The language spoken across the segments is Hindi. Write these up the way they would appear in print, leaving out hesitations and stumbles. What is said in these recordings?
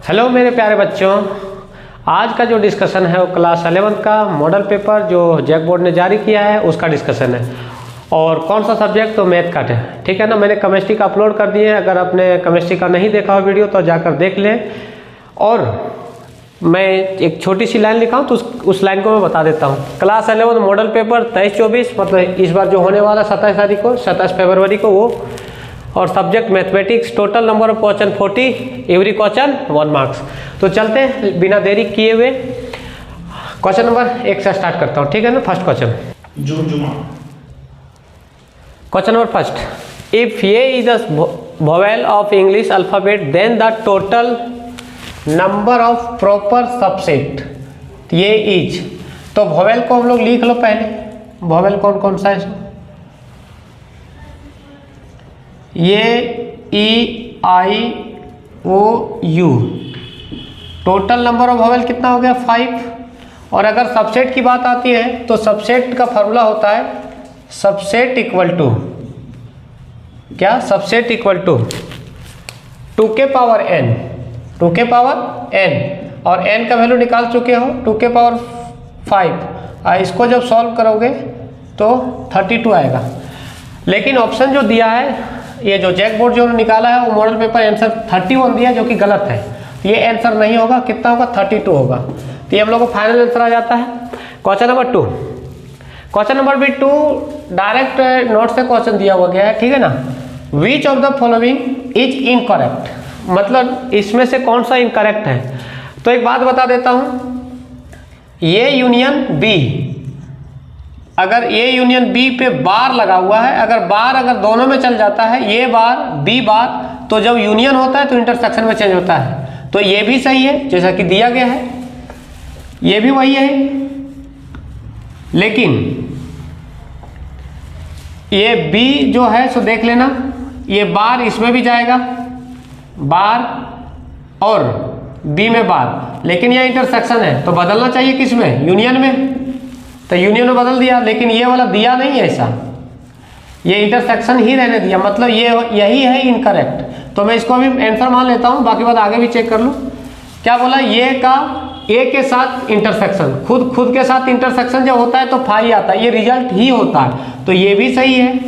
हेलो मेरे प्यारे बच्चों, आज का जो डिस्कशन है वो क्लास 11th का मॉडल पेपर जो जैक बोर्ड ने जारी किया है उसका डिस्कशन है। और कौन सा सब्जेक्ट? तो मैथ का है, ठीक है ना। मैंने केमिस्ट्री का अपलोड कर दिए, अगर आपने केमिस्ट्री का नहीं देखा हो वीडियो तो जाकर देख लें। और मैं एक छोटी सी लाइन लिखा हूँ तो उस लाइन को मैं बता देता हूँ। क्लास 11 मॉडल पेपर 23-24 मतलब इस बार जो होने वाला 27 तारीख को 27 फरवरी को वो, और subject mathematics, total number of question 40, every question 1 marks. तो चलते हैं बिना देरी किए हुए क्वेश्चन नंबर 1 से स्टार्ट करता हूँ, ठीक है ना। First question, question number first, if ये is the vowel of English alphabet then the total number of proper subset ये इज। तो वोवेल को हम लोग लिख लो पहले। वोवेल कौन कौन सा है? ये E I O U. Total number of vowel कितना हो गया? 5। और अगर सबसेट की बात आती है तो सबसेट का फॉर्मूला होता है सबसेट इक्वल टू क्या? सबसेट इक्वल टू 2 के पावर n, 2 के पावर n, और n का वैल्यू निकाल चुके हो 2 के पावर 5। इसको जब सॉल्व करोगे तो 32 आएगा। लेकिन ऑप्शन जो दिया है, ये जो जैक बोर्ड जो निकाला है वो मॉडल पेपर आंसर 31 दिया, जो कि गलत है। ये आंसर नहीं होगा, कितना होगा? 32 होगा। तो ये हम लोग को फाइनल आंसर आ जाता है। क्वेश्चन नंबर 2, क्वेश्चन नंबर भी 2 डायरेक्ट नोट से क्वेश्चन दिया हुआ गया है, ठीक है ना। Which of the following is incorrect, मतलब इसमें से कौन सा इनकरेक्ट है। तो एक बात बता देता हूँ, ये यूनियन बी, अगर ए यूनियन बी पे बार लगा हुआ है, अगर दोनों में चल जाता है, ये बार बी बार, तो जब यूनियन होता है तो इंटरसेक्शन में चेंज होता है। तो ये भी सही है जैसा कि दिया गया है, ये भी वही है। लेकिन ये बी जो है सो देख लेना, ये बार इसमें भी जाएगा, बार और बी में बार, लेकिन ये इंटरसेक्शन है तो बदलना चाहिए किसमें? यूनियन में। तो यूनियन में बदल दिया, लेकिन ये वाला दिया नहीं है ऐसा, ये इंटरसेक्शन ही रहने दिया, मतलब ये यही है इनकरेक्ट। तो मैं इसको भी आंसर मान लेता हूँ, बाकी बात आगे भी चेक कर लूँ। क्या बोला? ये का ए के साथ इंटरसेक्शन, खुद के साथ इंटरसेक्शन जब होता है तो फाई आता है, ये रिजल्ट ही होता है। तो ये भी सही है।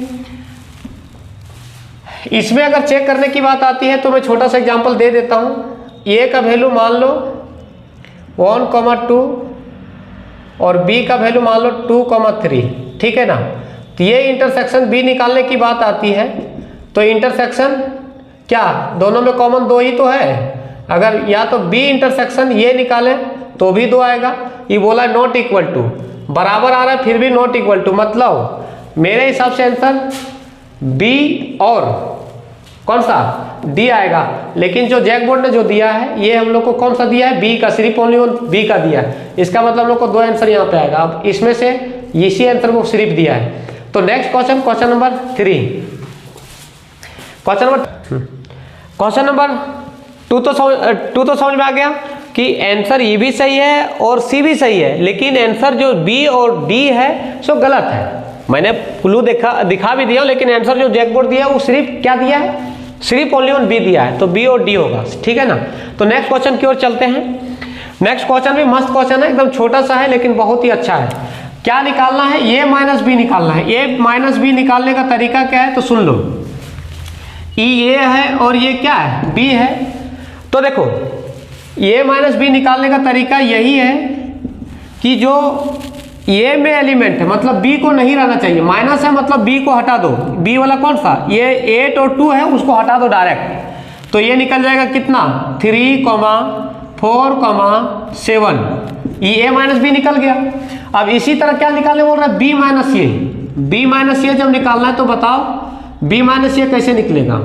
इसमें अगर चेक करने की बात आती है तो मैं छोटा सा एग्जाम्पल दे देता हूँ। ए का वैल्यू मान लो 1,2 और बी का वैल्यू मान लो 2,3, ठीक है ना। तो ये इंटरसेक्शन बी निकालने की बात आती है तो इंटरसेक्शन क्या दोनों में कॉमन 2 ही तो है। अगर या तो बी इंटरसेक्शन ये निकाले तो भी 2 आएगा। ये बोला नॉट इक्वल टू, बराबर आ रहा है फिर भी नॉट इक्वल टू, मतलब मेरे हिसाब से आंसर बी और कौन सा? डी आएगा। लेकिन जो जैक बोर्ड ने जो दिया है ये हम लोग को कौन सा दिया है? बी का, सिर्फ ओनली बी का दिया है। इसका मतलब हम लोग को 2 आंसर यहाँ पे आएगा। अब इसमें से इसी आंसर को सिर्फ दिया है। तो next question, question number 3, question number 2 तो समझ में आ गया कि आंसर ये भी सही है और सी भी सही है, लेकिन आंसर जो बी और डी है सो गलत है। मैंने क्लू दिखा भी दिया, लेकिन आंसर जो जैक बोर्ड दिया है वो सिर्फ क्या दिया है? सिर्फ ओनली वन बी दिया है, तो बी और डी होगा, ठीक है ना। तो नेक्स्ट क्वेश्चन की ओर चलते हैं। नेक्स्ट क्वेश्चन भी मस्त क्वेश्चन है, एकदम छोटा सा है लेकिन बहुत ही अच्छा है। क्या निकालना है? ए माइनस बी निकालना है। ए माइनस बी निकालने का तरीका क्या है तो सुन लो। ये है और ये क्या है? बी है। तो देखो ए माइनस बी निकालने का तरीका यही है कि जो ए में एलिमेंट है मतलब बी को नहीं रहना चाहिए, माइनस है मतलब बी को हटा दो। बी वाला कौन सा? ये 8 और 2 है, उसको हटा दो डायरेक्ट। तो ये निकल जाएगा कितना? 3, 4, 7। ये ए माइनस बी निकल गया। अब इसी तरह क्या निकालने बोल रहा है? बी माइनस ए। बी माइनस ए जब निकालना है तो बताओ बी माइनस ए कैसे निकलेगा?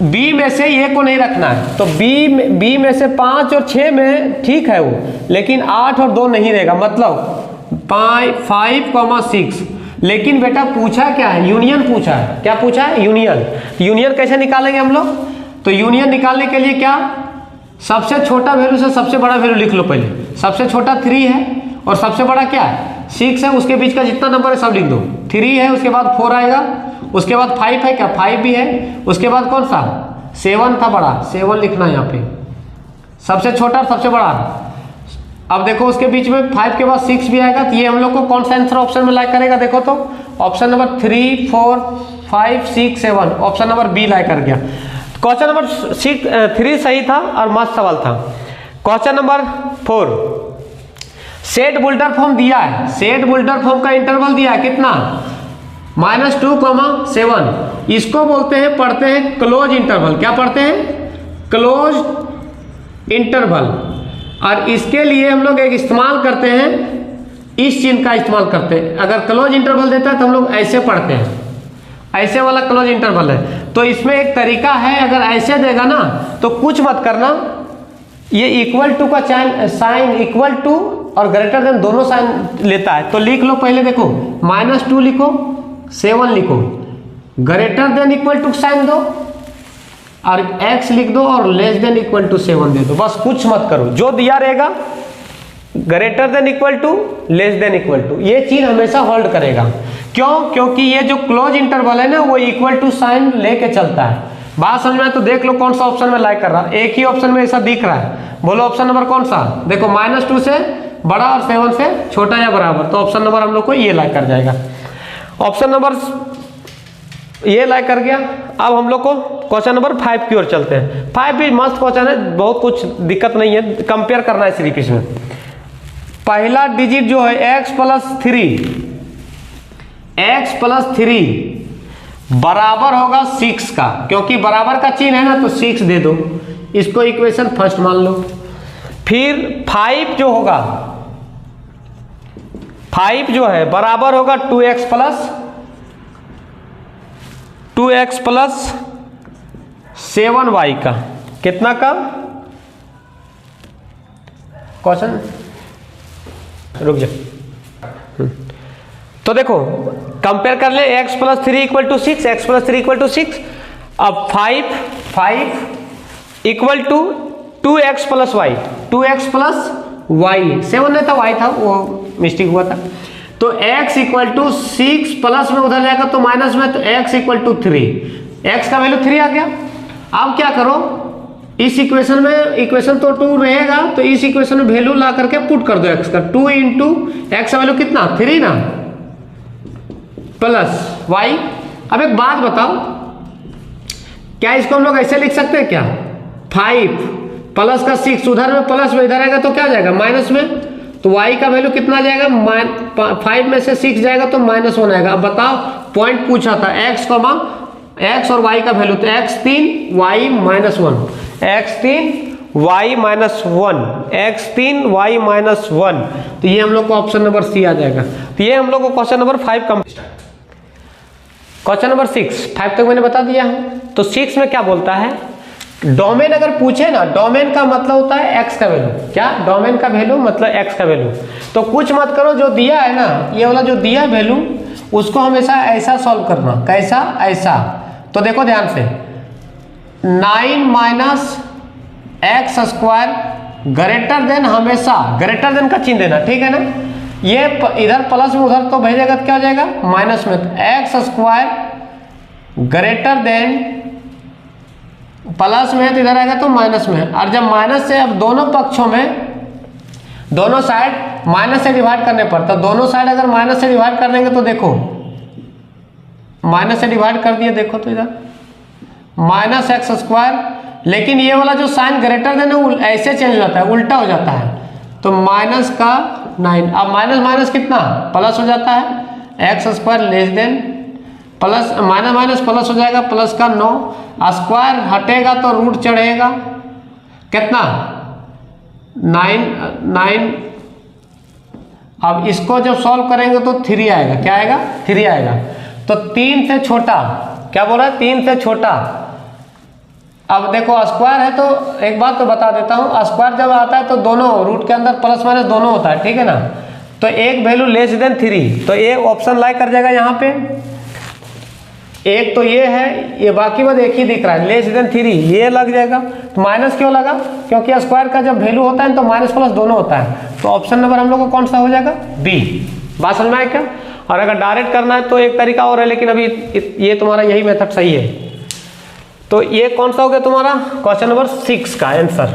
बी में से ए को नहीं रखना है, तो बी में से 5 और 6 में ठीक है वो, लेकिन 8 और 2 नहीं रहेगा, मतलब 5, 6। लेकिन बेटा पूछा क्या है? यूनियन पूछा है। क्या पूछा है? यूनियन। यूनियन कैसे निकालेंगे हम लोग? तो यूनियन निकालने के लिए क्या, सबसे छोटा वैल्यू से सबसे बड़ा वैल्यू लिख लो पहले। सबसे छोटा 3 है और सबसे बड़ा क्या है? 6 है, उसके बीच का जितना नंबर है सब लिख दो। 3 है, उसके बाद 4 आएगा, उसके बाद 5 है क्या, 5 भी है, उसके बाद कौन सा 7 था बड़ा, 7 लिखना है यहाँ पे, सबसे छोटा और सबसे बड़ा। अब देखो उसके बीच में 5 के बाद 6 भी आएगा, तो ये हम लोग को कौन सा आंसर ऑप्शन में लाइक करेगा, देखो तो option number 3, 4, 5, 6, 7, option number be like कर गया। क्वेश्चन नंबर 3 सही था और मस्त सवाल था। क्वेश्चन नंबर 4, सेट बुल्टर फॉर्म दिया है, सेट बुल्टर फॉर्म का इंटरवल दिया है कितना, -2, 7, इसको बोलते हैं, पढ़ते हैं क्लोज इंटरवल। क्या पढ़ते हैं, क्लोज इंटरवल। और इसके लिए हम लोग एक इस्तेमाल करते हैं, इस चिन्ह का इस्तेमाल करते हैं। अगर क्लोज इंटरवल देता है तो हम लोग ऐसे पढ़ते हैं, ऐसे वाला क्लोज इंटरवल है। तो इसमें एक तरीका है, अगर ऐसे देगा ना तो कुछ मत करना, ये इक्वल टू का साइन इक्वल टू और ग्रेटर देन दोनों साइन लेता है। तो लिख लो पहले, देखो -2 लिखो, 7 लिखो, greater than equal to sign दो और x लिख दो और लेस देन इक्वल टू 7 दे दो, बस कुछ मत करो। जो दिया रहेगा greater than equal to, less than equal to, ये चीज हमेशा होल्ड करेगा। क्यों, क्योंकि ये जो क्लोज इंटरवल है ना वो इक्वल टू साइन लेके चलता है। बात समझ में आए तो देख लो कौन सा ऑप्शन में लाइक कर रहा है, एक ही ऑप्शन में ऐसा दिख रहा है, बोलो ऑप्शन नंबर कौन सा, देखो -2 से बड़ा और 7 से छोटा या बराबर, तो ऑप्शन नंबर हम लोग को ये लाइक कर जाएगा। ऑप्शन नंबर ये लाइक कर गया। अब हम लोग को क्वेश्चन नंबर 5 की ओर चलते हैं। 5 भी मस्त क्वेश्चन है, बहुत कुछ दिक्कत नहीं है, कंपेयर करना है सिर्फ इसमें। पहला डिजिट जो है x प्लस 3 बराबर होगा 6 का, क्योंकि बराबर का चिन्ह है ना तो 6 दे दो, इसको इक्वेशन फर्स्ट मान लो। फिर 5 जो होगा, 5 जो है बराबर होगा 2x प्लस 7y का, कितना का क्वेश्चन, रुक जा। तो देखो कंपेयर कर ले, x plus 3 equal to 6, x plus 3 equal to 6। अब 5 equal to 2x plus y, 2x plus y, 7 नहीं था y था, वो मिस्टेक हुआ था। तो x इक्वल टू 6 प्लस में उधर जाएगा तो माइनस में, तो x इक्वल टू 3, x का वैल्यू 3 आ गया। अब क्या करो, इस इक्वेशन में, इक्वेशन तो 2 रहेगा, तो इस इक्वेशन में वैल्यू ला करके पुट कर दो x का, 2 इंटू एक्स का वैल्यू कितना 3 ना, प्लस y। अब एक बात बताओ, क्या इसको हम लोग ऐसे लिख सकते हैं क्या, 5 प्लस का 6 उधर में प्लस में, इधर आएगा तो क्या जाएगा माइनस में, तो y का वैल्यू कितना जाएगा, 5 में से 6 जाएगा तो -1 आएगा। अब बताओ, पॉइंट पूछा था x और y का वैल्यू, तो x 3 y -1, x 3 y -1, x 3 y -1, तो ये हम लोग को ऑप्शन नंबर सी आ जाएगा। तो ये हम लोग को question number 5 complete. Question number 6, 5 तक मैंने बता दिया है। तो 6 में क्या बोलता है, डोमेन अगर पूछे ना, डोमेन का मतलब होता है x का वैल्यू, क्या डोमेन का वैल्यू मतलब x का वैल्यू। तो कुछ मत करो, जो दिया है ना, ये वाला जो दिया वैल्यू, उसको हमेशा ऐसा सॉल्व करना, कैसा, ऐसा। तो देखो ध्यान से, 9 minus x square greater than, हमेशा ग्रेटर देन का चिन्ह देना, ठीक है ना। ये इधर प्लस में उधर तो भेजेगा तो क्या हो जाएगा माइनस में, तो x square greater than, plus में तो इधर आएगा तो माइनस में। और जब माइनस से, अब दोनों पक्षों में, दोनों साइड माइनस से डिवाइड करने पर, तो दोनों साइड अगर माइनस से डिवाइड कर देंगे तो देखो माइनस से डिवाइड कर दिए, देखो तो इधर माइनस एक्स स्क्वायर, लेकिन ये वाला जो साइन ग्रेटर देन है ऐसे चेंज हो जाता है, उल्टा हो जाता है, तो माइनस का 9, अब माइनस माइनस कितना प्लस हो जाता है, x square less than plus, minus minus plus हो जाएगा, प्लस का 9, स्क्वायर हटेगा तो रूट चढ़ेगा, कितना 9। अब इसको जब सॉल्व करेंगे तो 3 आएगा, क्या आएगा 3 आएगा। तो 3 से छोटा, क्या बोल रहा है 3 से छोटा। अब देखो स्क्वायर है, तो एक बात तो बता देता हूँ, स्क्वायर जब आता है तो दोनों रूट के अंदर प्लस माइनस दोनों होता है, ठीक है ना। तो एक वैल्यू लेस देन 3, तो ये ऑप्शन लाइक कर जाएगा यहाँ पे। एक तो ये है, ये बाकी बाद एक ही दिख रहा है, लेस देन 3 ये लग जाएगा। तो माइनस क्यों लगा, क्योंकि स्क्वायर का जब वैल्यू होता है तो माइनस प्लस दोनों होता है। तो ऑप्शन नंबर हम लोग को कौन सा हो जाएगा, बी। बात समझ में आए क्या। और अगर डायरेक्ट करना है तो एक तरीका और है, लेकिन अभी ये तुम्हारा यही मेथड सही है। तो ये कौन सा हो गया तुम्हारा क्वेश्चन नंबर 6 का answer.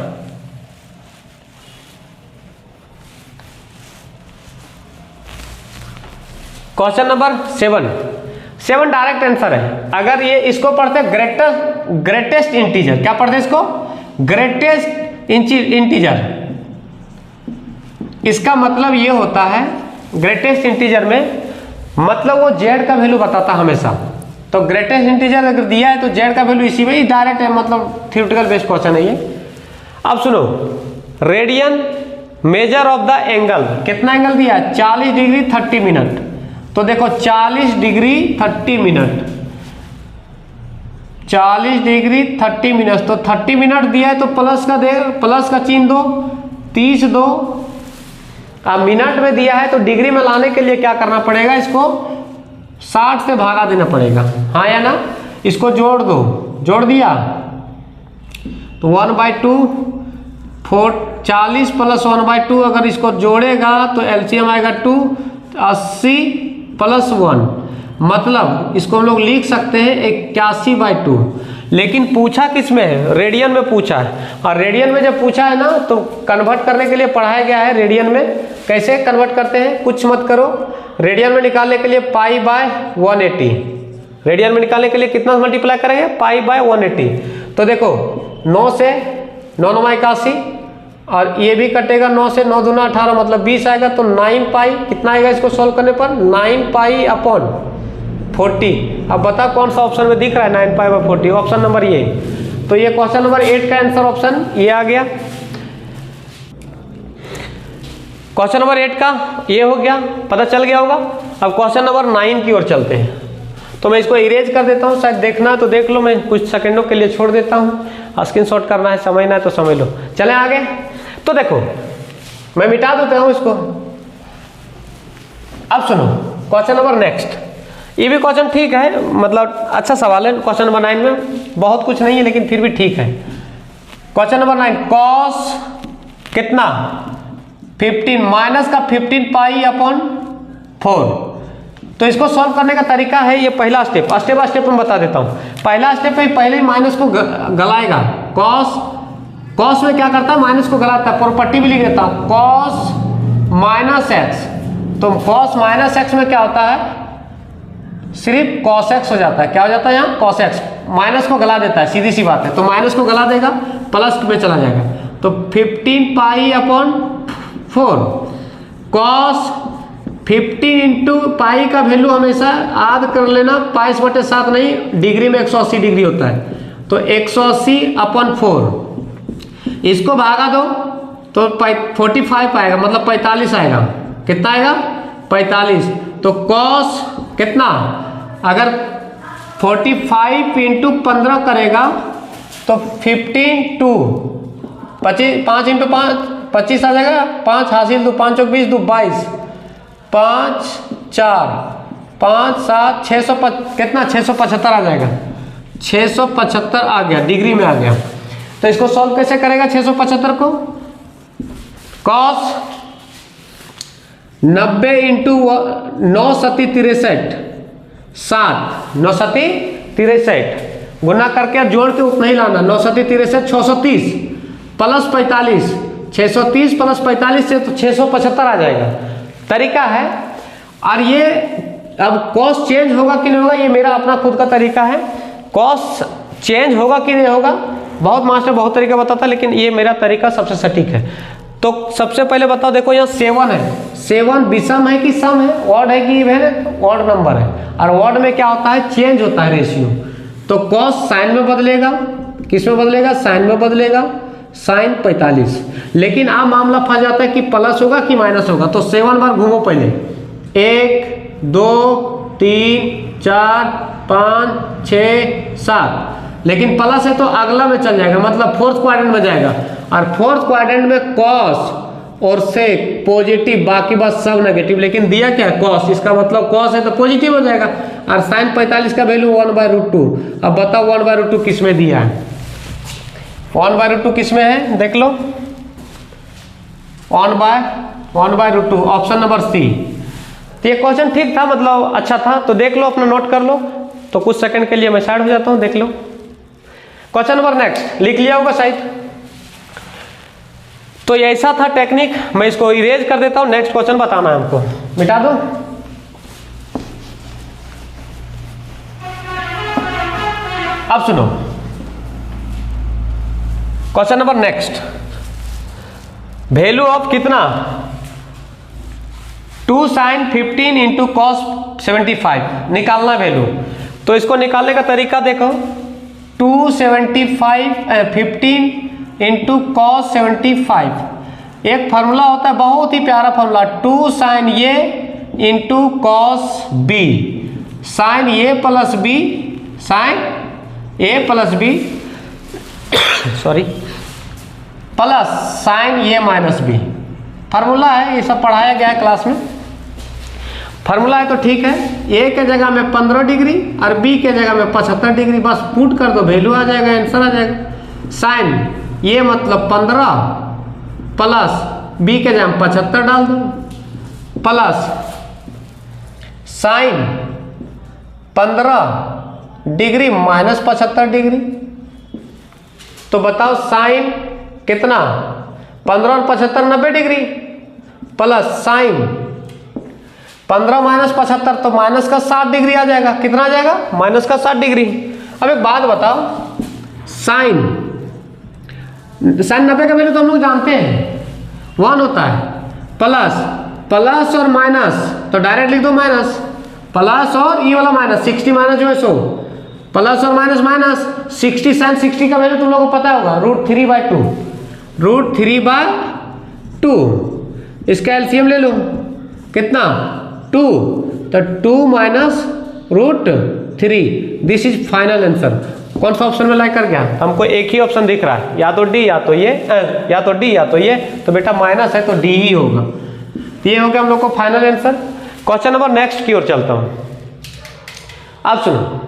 Question number 7 direct answer है। अगर ये इसको पढ़ते ग्रेटेस्ट इंटीजर, क्या पढ़ते इसको, ग्रेटेस्ट इंटीजर। इसका मतलब ये होता है ग्रेटेस्ट इंटीजर में मतलब वो जेड का वैल्यू बताता हमेशा। तो ग्रेटेस्ट इंटीजर अगर दिया है तो जेड का वैल्यू इसी में ही डायरेक्ट है, मतलब थ्योरेटिकल बेस्ड क्वेश्चन है ये। अब सुनो, radian measure of the angle, कितना एंगल दिया है 40 डिग्री 30 मिनट। तो देखो 40 डिग्री 30 मिनट, 40 डिग्री 30 मिनट, तो 30 मिनट दिया है तो प्लस का दे, प्लस का चिन्ह दो, 30 दो। अब मिनट में दिया है तो डिग्री में लाने के लिए क्या करना पड़ेगा, इसको 60 से भागा देना पड़ेगा, हाँ या ना। इसको जोड़ दो, जोड़ दिया तो 1/2 40 प्लस 1/2, अगर इसको जोड़ेगा तो एलसीएम आएगा 2, 80 प्लस 1, मतलब इसको हम लोग लिख सकते हैं 81/2। लेकिन पूछा किस में है, रेडियन में पूछा है। और रेडियन में जब पूछा है ना तो कन्वर्ट करने के लिए पढ़ाया गया है रेडियन में। कैसे कन्वर्ट करते हैं, कुछ मत करो, रेडियन में निकालने के लिए π/180, रेडियन में निकालने के लिए कितना मल्टीप्लाई करेंगे π/180। तो देखो 9 से 9 9 81, और ये भी कटेगा 9 से 9 दूना 18, मतलब 20 आएगा। तो 9π कितना आएगा इसको सोल्व करने पर, 9π/40। अब बता कौन सा ऑप्शन में दिख रहा है 9π/40, ऑप्शन नंबर ये। तो ये क्वेश्चन नंबर 8 का आंसर ऑप्शन ये आ गया। क्वेश्चन नंबर 8 का ये हो गया, पता चल गया होगा। अब क्वेश्चन नंबर 9 की ओर चलते हैं। तो मैं इसको इरेज कर देता हूँ, शायद देखना है तो देख लो, मैं कुछ सेकंडों के लिए छोड़ देता हूँ। स्क्रीनशॉट करना है, समझना है तो समझ लो। चलें आगे। तो देखो मैं मिटा देता हूँ इसको। अब सुनो क्वेश्चन नंबर नेक्स्ट, ये भी क्वेश्चन ठीक है, मतलब अच्छा सवाल है। क्वेश्चन नंबर 9 में बहुत कुछ नहीं है लेकिन फिर भी ठीक है। क्वेश्चन नंबर 9, कॉस कितना 15 माइनस का 15π/4। तो इसको सॉल्व करने का तरीका है, ये पहला स्टेप बाय स्टेप में बता देता हूँ। पहला स्टेप है, पहले ही माइनस को गलाएगा। कॉस में क्या करता है, माइनस को गलाता है। प्रॉपर्टी भी लिख देता हूँ, कॉस माइनस एक्स। तो कॉस माइनस एक्स में क्या होता है, सिर्फ कॉस एक्स हो जाता है। क्या हो जाता है यहाँ, कॉस एक्स। माइनस को गला देता है, सीधी सी बात है। तो माइनस को गला देगा, प्लस में चला जाएगा। तो 15π/4 कॉस 15 इंटू पाई का वैल्यू हमेशा याद कर लेना, 5/7 नहीं, डिग्री में 180 डिग्री होता है। तो 180/4 इसको भागा दो तो 45 आएगा, मतलब 45 आएगा। कितना आएगा, 45। तो कॉस कितना, अगर 45 इंटू 15 करेगा तो 15 2 25, 5 इंटू 5 25 आ जाएगा। 5 हासिल 2, 5 20 2 22, 5 4 5 7 600 कितना 675 आ जाएगा। 675 आ गया, डिग्री में आ गया। तो इसको सॉल्व कैसे करेगा 675 को, कॉस 90 इंटू 9 सती 63, 7 9 सती 63 गुना करके अब जोड़ के उतना ही लाना। 9 सती 63 630 प्लस 45, 630 प्लस 45 से तो 675 आ जाएगा। तरीका है। और ये अब कॉस चेंज होगा कि नहीं होगा, ये मेरा अपना खुद का तरीका है। कॉस चेंज होगा कि नहीं होगा, बहुत मास्टर बहुत तरीका बताता है, लेकिन ये मेरा तरीका सबसे सटीक है। तो सबसे पहले बताओ, देखो यहाँ 7 है, 7 विषम है कि सम है, ऑड है कि इवन है, ऑड नंबर है। और ऑड में क्या होता है, चेंज होता है रेशियो। तो कॉस साइन में बदलेगा, किस में बदलेगा, साइन में बदलेगा, साइन 45। लेकिन अब मामला फंस जाता है कि प्लस होगा कि माइनस होगा। तो 7 बार घूमो पहले, 1 2 3 4 5 6 7, लेकिन प्लस है तो अगला में चल जाएगा, मतलब फोर्थ क्वाड्रेंट में जाएगा। और फोर्थ क्वाड्रेंट में कॉस और सेक पॉजिटिव, बाकी बात सब नेगेटिव। लेकिन दिया क्या है, कॉस, इसका मतलब कॉस है तो पॉजिटिव हो जाएगा। और साइन 45 का वैल्यू 1/√2। अब बताओ 1/√2 किस में दिया है, 1/√2 किस में है, देख लो, 1/√2 ऑप्शन नंबर सी। तो ये क्वेश्चन ठीक था, मतलब अच्छा था, तो देख लो, अपना नोट कर लो। तो कुछ सेकंड के लिए मैं साइड हो जाता हूँ, देख लो। क्वेश्चन नंबर नेक्स्ट लिख लिया होगा शायद। तो ये ऐसा था टेक्निक, मैं इसको इरेज कर देता हूँ। नेक्स्ट क्वेश्चन बताना है हमको, मिटा दो। अब सुनो question number next, value of कितना 2 sin 15 इंटू कॉस 75 निकालना वैल्यू। तो इसको निकालने का तरीका देखो, 15 इंटू कॉस 75। एक फार्मूला होता है, बहुत ही प्यारा formula, 2 sin A into cos B, sine A plus B, sine A plus B sorry plus sine A minus B. Formula है, ये सब पढ़ाया गया है क्लास में। फार्मूला है तो ठीक है। ए के जगह में 15 डिग्री और बी के जगह में 75 डिग्री, बस पुट कर दो, वैल्यू आ जाएगा, आंसर आ जाएगा। साइन ये मतलब 15 प्लस बी के जगह 75 डाल दो, plus sign 15 degree minus 75 degree. तो बताओ साइन कितना, 15 और 75 90 डिग्री, प्लस साइन 15 माइनस 75 तो माइनस का 60 डिग्री आ जाएगा। कितना आ जाएगा, माइनस का 60 डिग्री। अब एक बात बताओ, साइन 90 का वैल्यू तो हम लोग जानते हैं 1 होता है, प्लस और माइनस तो डायरेक्ट लिख दो माइनस, प्लस और ये वाला माइनस 60 माइनस जो है 100, प्लस और माइनस माइनस 60 साइन 60 का वैल्यू तुम लोगों को पता होगा √3/2, √3/2। इसका एलसीएम ले लो, कितना 2, तो 2 minus √3। This is final answer. कौन सा ऑप्शन में लाइक कर गया, हमको एक ही ऑप्शन दिख रहा है, या तो डी या तो ये, या तो डी या तो ये, तो बेटा माइनस है तो डी ही होगा। ये हो गया हम लोग को final answer. Question number next की ओर चलता हूं। अब सुनो,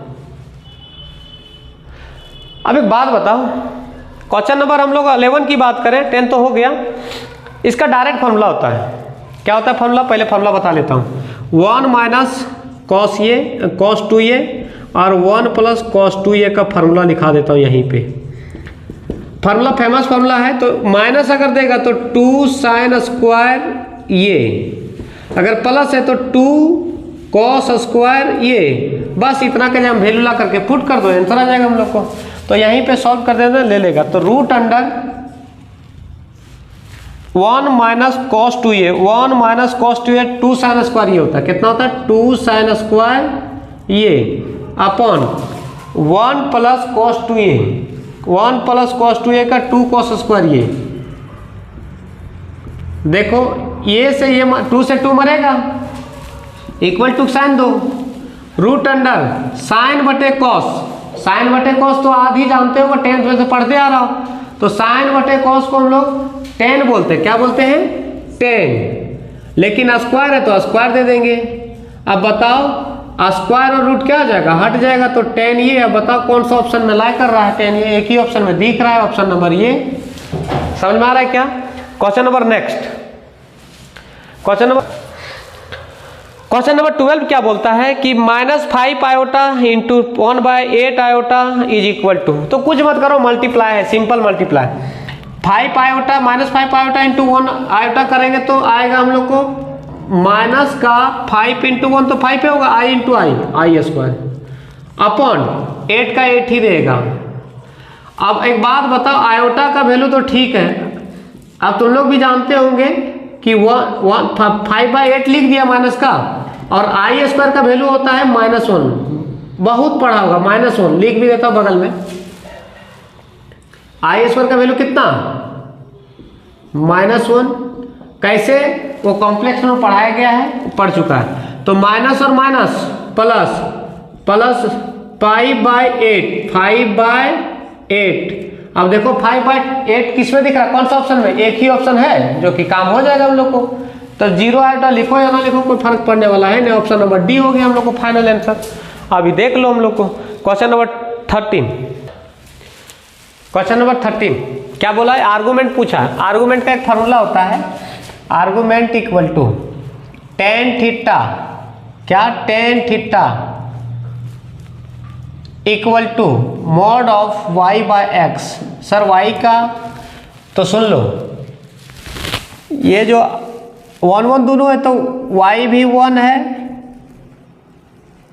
अब एक बात बताओ, क्वेश्चन नंबर हम लोग 11 की बात करें, 10 तो हो गया, इसका डायरेक्ट फॉर्मूला होता है। क्या होता है फॉर्मूला, पहले फॉर्मूला बता लेता हूँ। 1 minus cos A cos 2a और 1 प्लस कॉस 2a का फार्मूला लिखा देता हूँ यहीं पे। फार्मूला फेमस फार्मूला है, तो माइनस अगर देगा तो 2 साइन स्क्वायर ये, अगर प्लस है तो 2 कॉस स्क्वायर ये, बस इतना का हम वैल्यू ला करके पुट कर दो, आंसर आ जाएगा हम लोग को। तो यहीं पे सॉल्व कर देना, ले लेगा तो √1 minus cos 2a, 1 minus cos 2a 2 sine square ये होता है, कितना होता है 2 साइन स्क्वायर ये upon 1 plus cos 2a, 1 plus cos 2a का 2 कॉस स्क्वायर ये। देखो ये से ये 2 से 2 मरेगा, इक्वल टू साइन दो, √, साइन बटे कॉस, साइन बटे कॉस तो आधी जानते हो, 10th में से पढ़ते आ रहा हो, तो साइन बटे कॉस को हम लोग 10 बोलते हैं। क्या बोलते हैं 10, लेकिन स्क्वायर है तो स्क्वायर दे देंगे। अब बताओ स्क्वायर और रूट क्या आ जाएगा, हट जाएगा, तो 10 ये। अब बताओ कौन सा ऑप्शन में लाई कर रहा है, 10 ये एक ही ऑप्शन में दिख रहा है, ऑप्शन नंबर ये। समझ में आ रहा है क्या। Question number next, question number 12 क्या बोलता है कि -5 iota into 1/8 iota is equal to, तो कुछ मत करो, मल्टीप्लाई है, simple multiply. 5 iota -5 iota into 1 iota करेंगे तो आएगा हम लोग को माइनस का 5 इंटू 1 तो 5 पे होगा, i into I square upon 8 का 8 ही देगा। अब एक बात बताओ, आयोटा का वैल्यू तो ठीक है, अब तुम लोग भी जानते होंगे कि 5/8 लिख दिया माइनस का, और आई स्क्वायर का वैल्यू होता है -1, बहुत पढ़ा होगा, -1 लिख भी देता हूं बगल में। आई स्क्वायर का वैल्यू कितना -1, कैसे वो कॉम्प्लेक्स में पढ़ाया गया है, पढ़ चुका है। तो माइनस और माइनस प्लस 5/8। अब देखो 5/8 किस में दिख रहा है, कौन सा ऑप्शन में, एक ही ऑप्शन है जो कि काम हो जाएगा हम लोग को। तो 0 आयोटा लिखो या ना लिखो कोई फर्क पड़ने वाला है नहीं, ऑप्शन नंबर डी हो गया हम लोग को फाइनल आंसर। अभी देख लो हम लोग को क्वेश्चन नंबर 13। क्वेश्चन नंबर 13 क्या बोला है, आर्गूमेंट पूछा है। आर्गूमेंट का एक फार्मूला होता है, argument equal to tan theta क्या, tan theta equal to mod of Y by X. Sir Y का तो सुन लो, ये जो 1 1 दोनों है तो y भी 1 है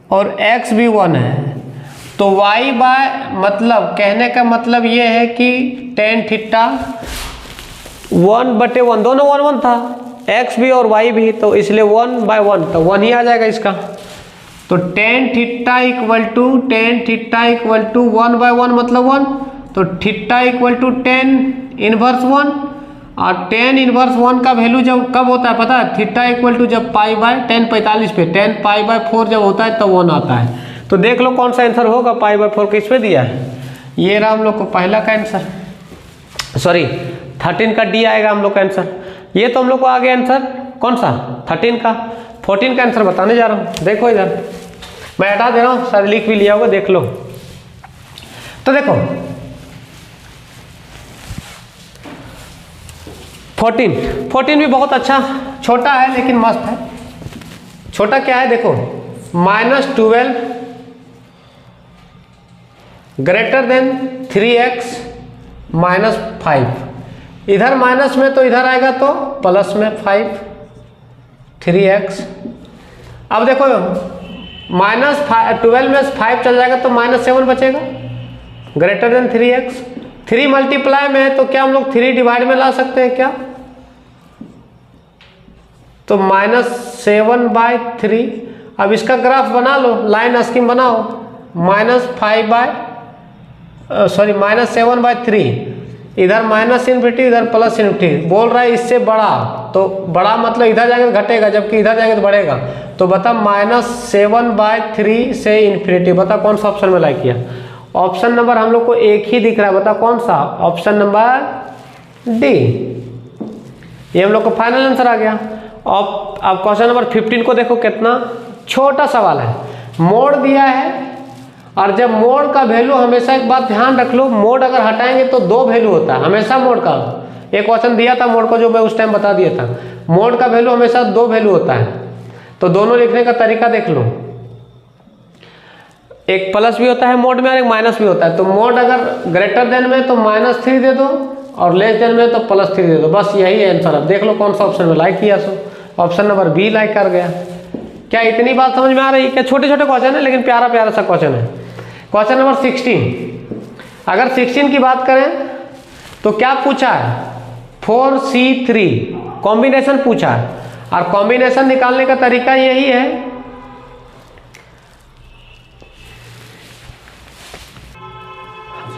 और x भी 1 है, तो y बाय मतलब कहने का मतलब ये है कि टेन थीटा 1/1 दोनों 1 1 था, x भी और y भी, तो इसलिए 1/1 तो 1 ही आ जाएगा इसका। तो टेन थीटा इक्वल टू 1/1 मतलब 1, तो थीटा इक्वल टू 10 इनवर्स 1, और 10 इनवर्स 1 का वैल्यू जब कब होता है पता है, थीटा इक्वल टू जब पाई बाय 10 45 पे 10 पाई बाय 4 जब होता है तब 1 आता है। तो देख लो कौन सा आंसर होगा, पाई बाय 4 किस पे दिया है, ये रहा हम लोग को पहला का आंसर, सॉरी 13 का डी आएगा हम लोग का आंसर। ये तो हम लोग को आ गया आंसर कौन सा 13 का। 14 का आंसर बताने जा रहा हूँ, देखो इधर मैं हटा दे रहा हूँ, सर लिख भी लिया होगा देख लो। तो देखो 14 भी बहुत अच्छा, छोटा है लेकिन मस्त है। छोटा क्या है देखो, -12 ग्रेटर देन 3x -5, इधर माइनस में तो इधर आएगा तो प्लस में 5 3x। अब देखो -12 में 5 चल जाएगा तो -7 बचेगा, ग्रेटर देन 3x। 3 मल्टीप्लाई में है तो क्या हम लोग 3 डिवाइड में ला सकते हैं क्या, तो -7/3। अब इसका ग्राफ बना लो, लाइन स्कीम बनाओ, -7/3, इधर -∞ इधर +∞। बोल रहा है इससे बड़ा, तो बड़ा मतलब इधर जाएंगे तो घटेगा जबकि इधर जाएंगे तो बढ़ेगा। तो बता -7/3 से इन्फिनिटी, बता कौन सा ऑप्शन में लाइक किया। ऑप्शन नंबर हम लोग को एक ही दिख रहा है, बता कौन सा, ऑप्शन नंबर डी। ये हम लोग को फाइनल आंसर आ गया। अब क्वेश्चन नंबर 15 को देखो, कितना छोटा सवाल है, मोड दिया है, और जब मोड का वैल्यू हमेशा एक बात ध्यान रख लो, मोड अगर हटाएंगे तो 2 वैल्यू होता है हमेशा मोड का। एक क्वेश्चन दिया था मोड को जो मैं उस टाइम बता दिया था, मोड का वैल्यू हमेशा 2 वैल्यू होता है। तो दोनों लिखने का तरीका देख लो, एक प्लस भी होता है मोड में और एक माइनस भी होता है। तो मोड अगर ग्रेटर देन में तो -3 दे दो और लेस देन में तो +3 दे दो, बस यही है आंसर। अब देख लो कौन सा ऑप्शन में लाइक किया, so option number be like कर गया। क्या इतनी बात समझ में आ रही है क्या, छोटे छोटे क्वेश्चन है लेकिन प्यारा प्यारा सा क्वेश्चन है। क्वेश्चन नंबर 16, अगर 16 की बात करें तो क्या पूछा है, 4C3 कॉम्बिनेशन पूछा है, और कॉम्बिनेशन निकालने का तरीका यही है,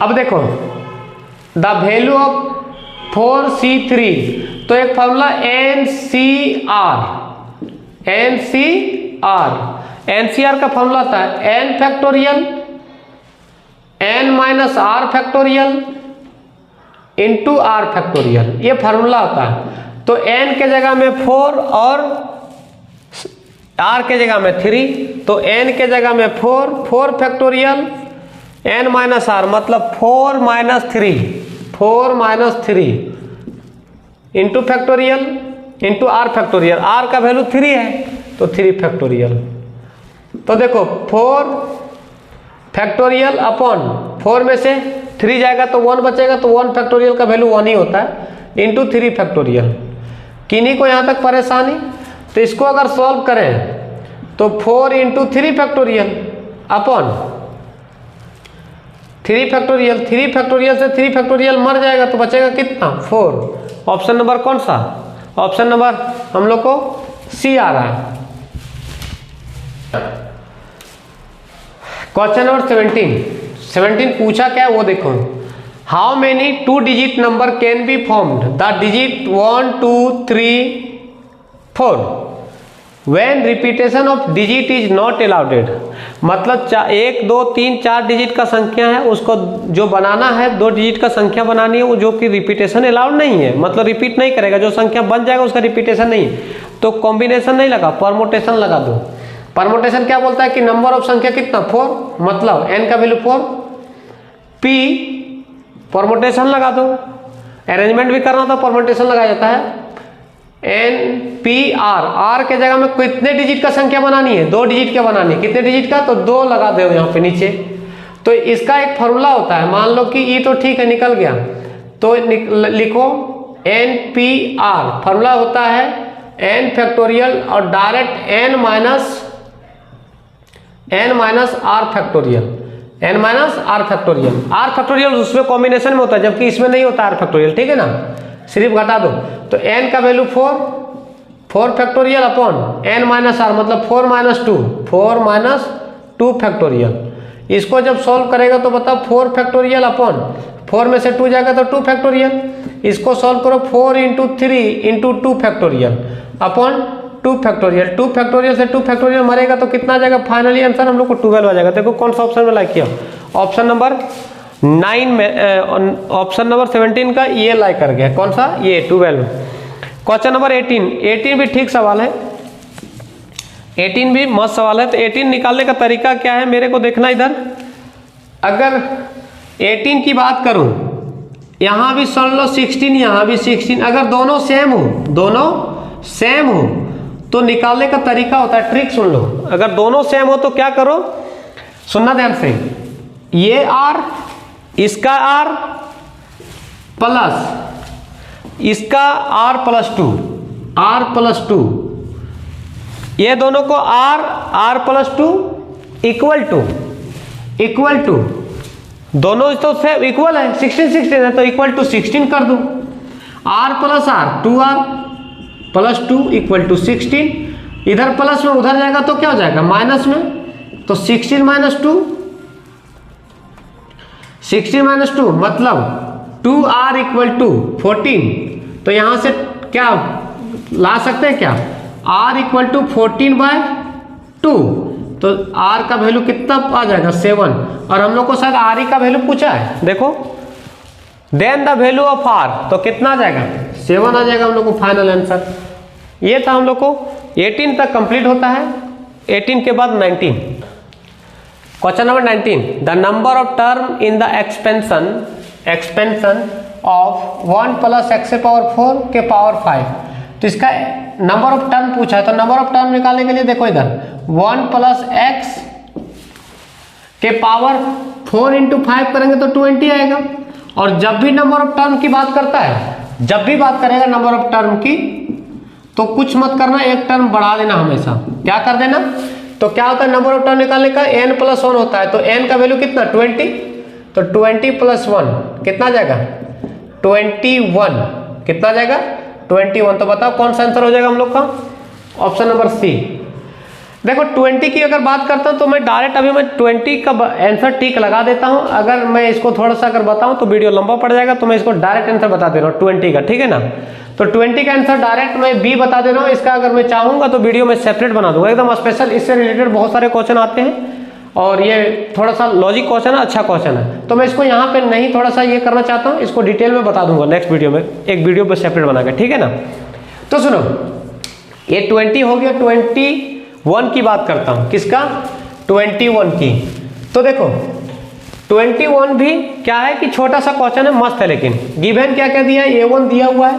अब देखो द वैल्यू ऑफ 4C3, तो एक फॉर्मूला NCR का फॉर्मूला आता है n factorial n - r factorial into r factorial, ये फार्मूला होता है। तो n के जगह में 4 और r के जगह में 3, तो n के जगह में 4 फैक्टोरियल n - r मतलब 4 - 3 into factorial into r factorial, r का वैल्यू 3 है तो 3 फैक्टोरियल। तो देखो 4 फैक्टोरियल अपॉन 4 में से 3 जाएगा तो 1 बचेगा, तो 1 फैक्टोरियल का वैल्यू 1 ही होता है, इंटू 3 फैक्टोरियल। किन्हीं को यहाँ तक परेशानी, तो इसको अगर सॉल्व करें तो 4 into 3 factorial upon 3 factorial, 3 factorial से 3 फैक्टोरियल मर जाएगा तो बचेगा कितना 4। ऑप्शन नंबर कौन सा, ऑप्शन नंबर हम लोग को सी आ रहा है। क्वेश्चन नंबर 17 पूछा क्या है वो देखो, how many 2 digit number can be formed, the digit 1 2 3 4 when repetition of digit is not allowed. मतलब 1 2 3 4 डिजिट का संख्या है, उसको जो बनाना है 2 डिजिट का संख्या बनानी है, वो जो कि रिपीटेशन अलाउड नहीं है, मतलब रिपीट नहीं करेगा, जो संख्या बन जाएगा उसका रिपीटेशन नहीं है। तो कॉम्बिनेशन नहीं लगा, परमोटेशन लगा दो। परमोटेशन क्या बोलता है कि नंबर ऑफ संख्या कितना 4, मतलब n का वैल्यू 4, p परमोटेशन लगा दो। अरेंजमेंट भी करना तो परमोटेशन लगाया जाता है, NPR, R के जगह में कितने डिजिट का संख्या बनानी है? 2 डिजिट का बनानी है। कितने डिजिट का? तो 2 लगा दो यहाँ पे नीचे। तो इसका एक फॉर्मूला होता है, मान लो कि E तो ठीक है निकल गया, तो लिखो NPR, फॉर्मूला होता है n फैक्टोरियल और direct n minus r factorial, n minus r factorial. r factorial उसमें कॉम्बिनेशन में होता है, जबकि इसमें नहीं होता r फैक्टोरियल, ठीक है ना, सिर्फ घटा दो। तो n का value 4 factorial upon n minus r, मतलब 4 माइनस 2 फैक्टोरियल। इसको जब सॉल्व करेगा तो बताओ 4 फैक्टोरियल अपॉन 4 में से 2 जाएगा तो 2 फैक्टोरियल। इसको सॉल्व करो 4 into 3 into 2 factorial upon 2 factorial. 2 factorial से 2 फैक्टोरियल मरेगा तो कितना जाएगा? फाइनली आंसर हम लोग को 12 आ जाएगा। देखो कौन सा ऑप्शन में लाइक किया, ऑप्शन नंबर 9 में, ऑप्शन नंबर 17 का ये लाइक कर गया। कौन सा? ये 12। क्वेश्चन नंबर 18 भी ठीक सवाल है, 18 भी मस्त सवाल है। तो 18 निकालने का तरीका क्या है मेरे को देखना इधर। अगर 18 की बात करूं, यहाँ भी सुन लो 16, यहाँ भी 16, अगर दोनों सेम हो तो निकालने का तरीका होता है, ट्रिक सुन लो। अगर दोनों सेम हो तो क्या करो, सुनना ध्यान से, ये R इसका R प्लस इसका R प्लस 2, ये दोनों को R प्लस 2 इक्वल टू दोनों तो से इक्वल है, 16 है तो इक्वल टू 16 कर दूं। R plus R 2R plus 2 equal to 16, इधर प्लस में उधर जाएगा तो क्या हो जाएगा? माइनस में। तो 16 माइनस 2 मतलब 2R इक्वल टू 14। तो यहां से क्या ला सकते हैं क्या? R इक्वल टू 14/2, तो R का वैल्यू कितना आ जाएगा? 7। और हम लोग को शायद RE का वैल्यू पूछा है, देखो then the value of R, तो कितना आ जाएगा? 7 आ जाएगा हम लोग को फाइनल आंसर। ये था हम लोग को 18 तक कंप्लीट होता है, 18 के बाद 19। Question number 19, the number of term in the expansion of 1 plus x power 4 के पावर 5। तो इसका नंबर ऑफ टर्म पूछा है, तो नंबर ऑफ टर्म निकालने के लिए देखो इधर 1 प्लस x के पावर 4 इंटू 5 करेंगे तो 20 आएगा। और जब भी नंबर ऑफ टर्म की बात करता है, जब भी बात करेगा नंबर ऑफ टर्म की, तो कुछ मत करना, एक टर्म बढ़ा देना हमेशा। क्या कर देना? तो क्या होता है नंबर ऑफ टर्म निकालने का? n प्लस 1 होता है। तो n का वैल्यू कितना? 20। तो 20 प्लस 1 कितना जाएगा? 21। कितना जाएगा? 21। तो बताओ कौन सा आंसर हो जाएगा हम लोग का? Option number C. देखो 20 की अगर बात करता हूं तो मैं डायरेक्ट अभी मैं 20 का आंसर टिक लगा देता हूं। अगर मैं इसको थोड़ा सा अगर बताऊं तो वीडियो लंबा पड़ जाएगा, तो मैं इसको डायरेक्ट आंसर बता दे रहा हूं 20 का, ठीक है ना। तो 20 का आंसर डायरेक्ट मैं बी बता दे रहा हूं। इसका अगर मैं चाहूंगा तो वीडियो में सेपरेट बना दूंगा, एकदम स्पेशल, इससे रिलेटेड बहुत सारे क्वेश्चन आते हैं और ये थोड़ा सा लॉजिक क्वेश्चन है, अच्छा क्वेश्चन है। तो मैं इसको यहाँ पे नहीं थोड़ा सा ये करना चाहता हूँ, इसको डिटेल में बता दूंगा नेक्स्ट वीडियो में, एक वीडियो पर सेपरेट बना के, ठीक है ना। तो सुनो, ये 20 हो गया। 21 की बात करता हूँ, किसका? 21 की। तो देखो 21 भी क्या है कि छोटा सा क्वेश्चन है, मस्त है, लेकिन गिवन क्या क्या दिया है? A1 दिया हुआ है,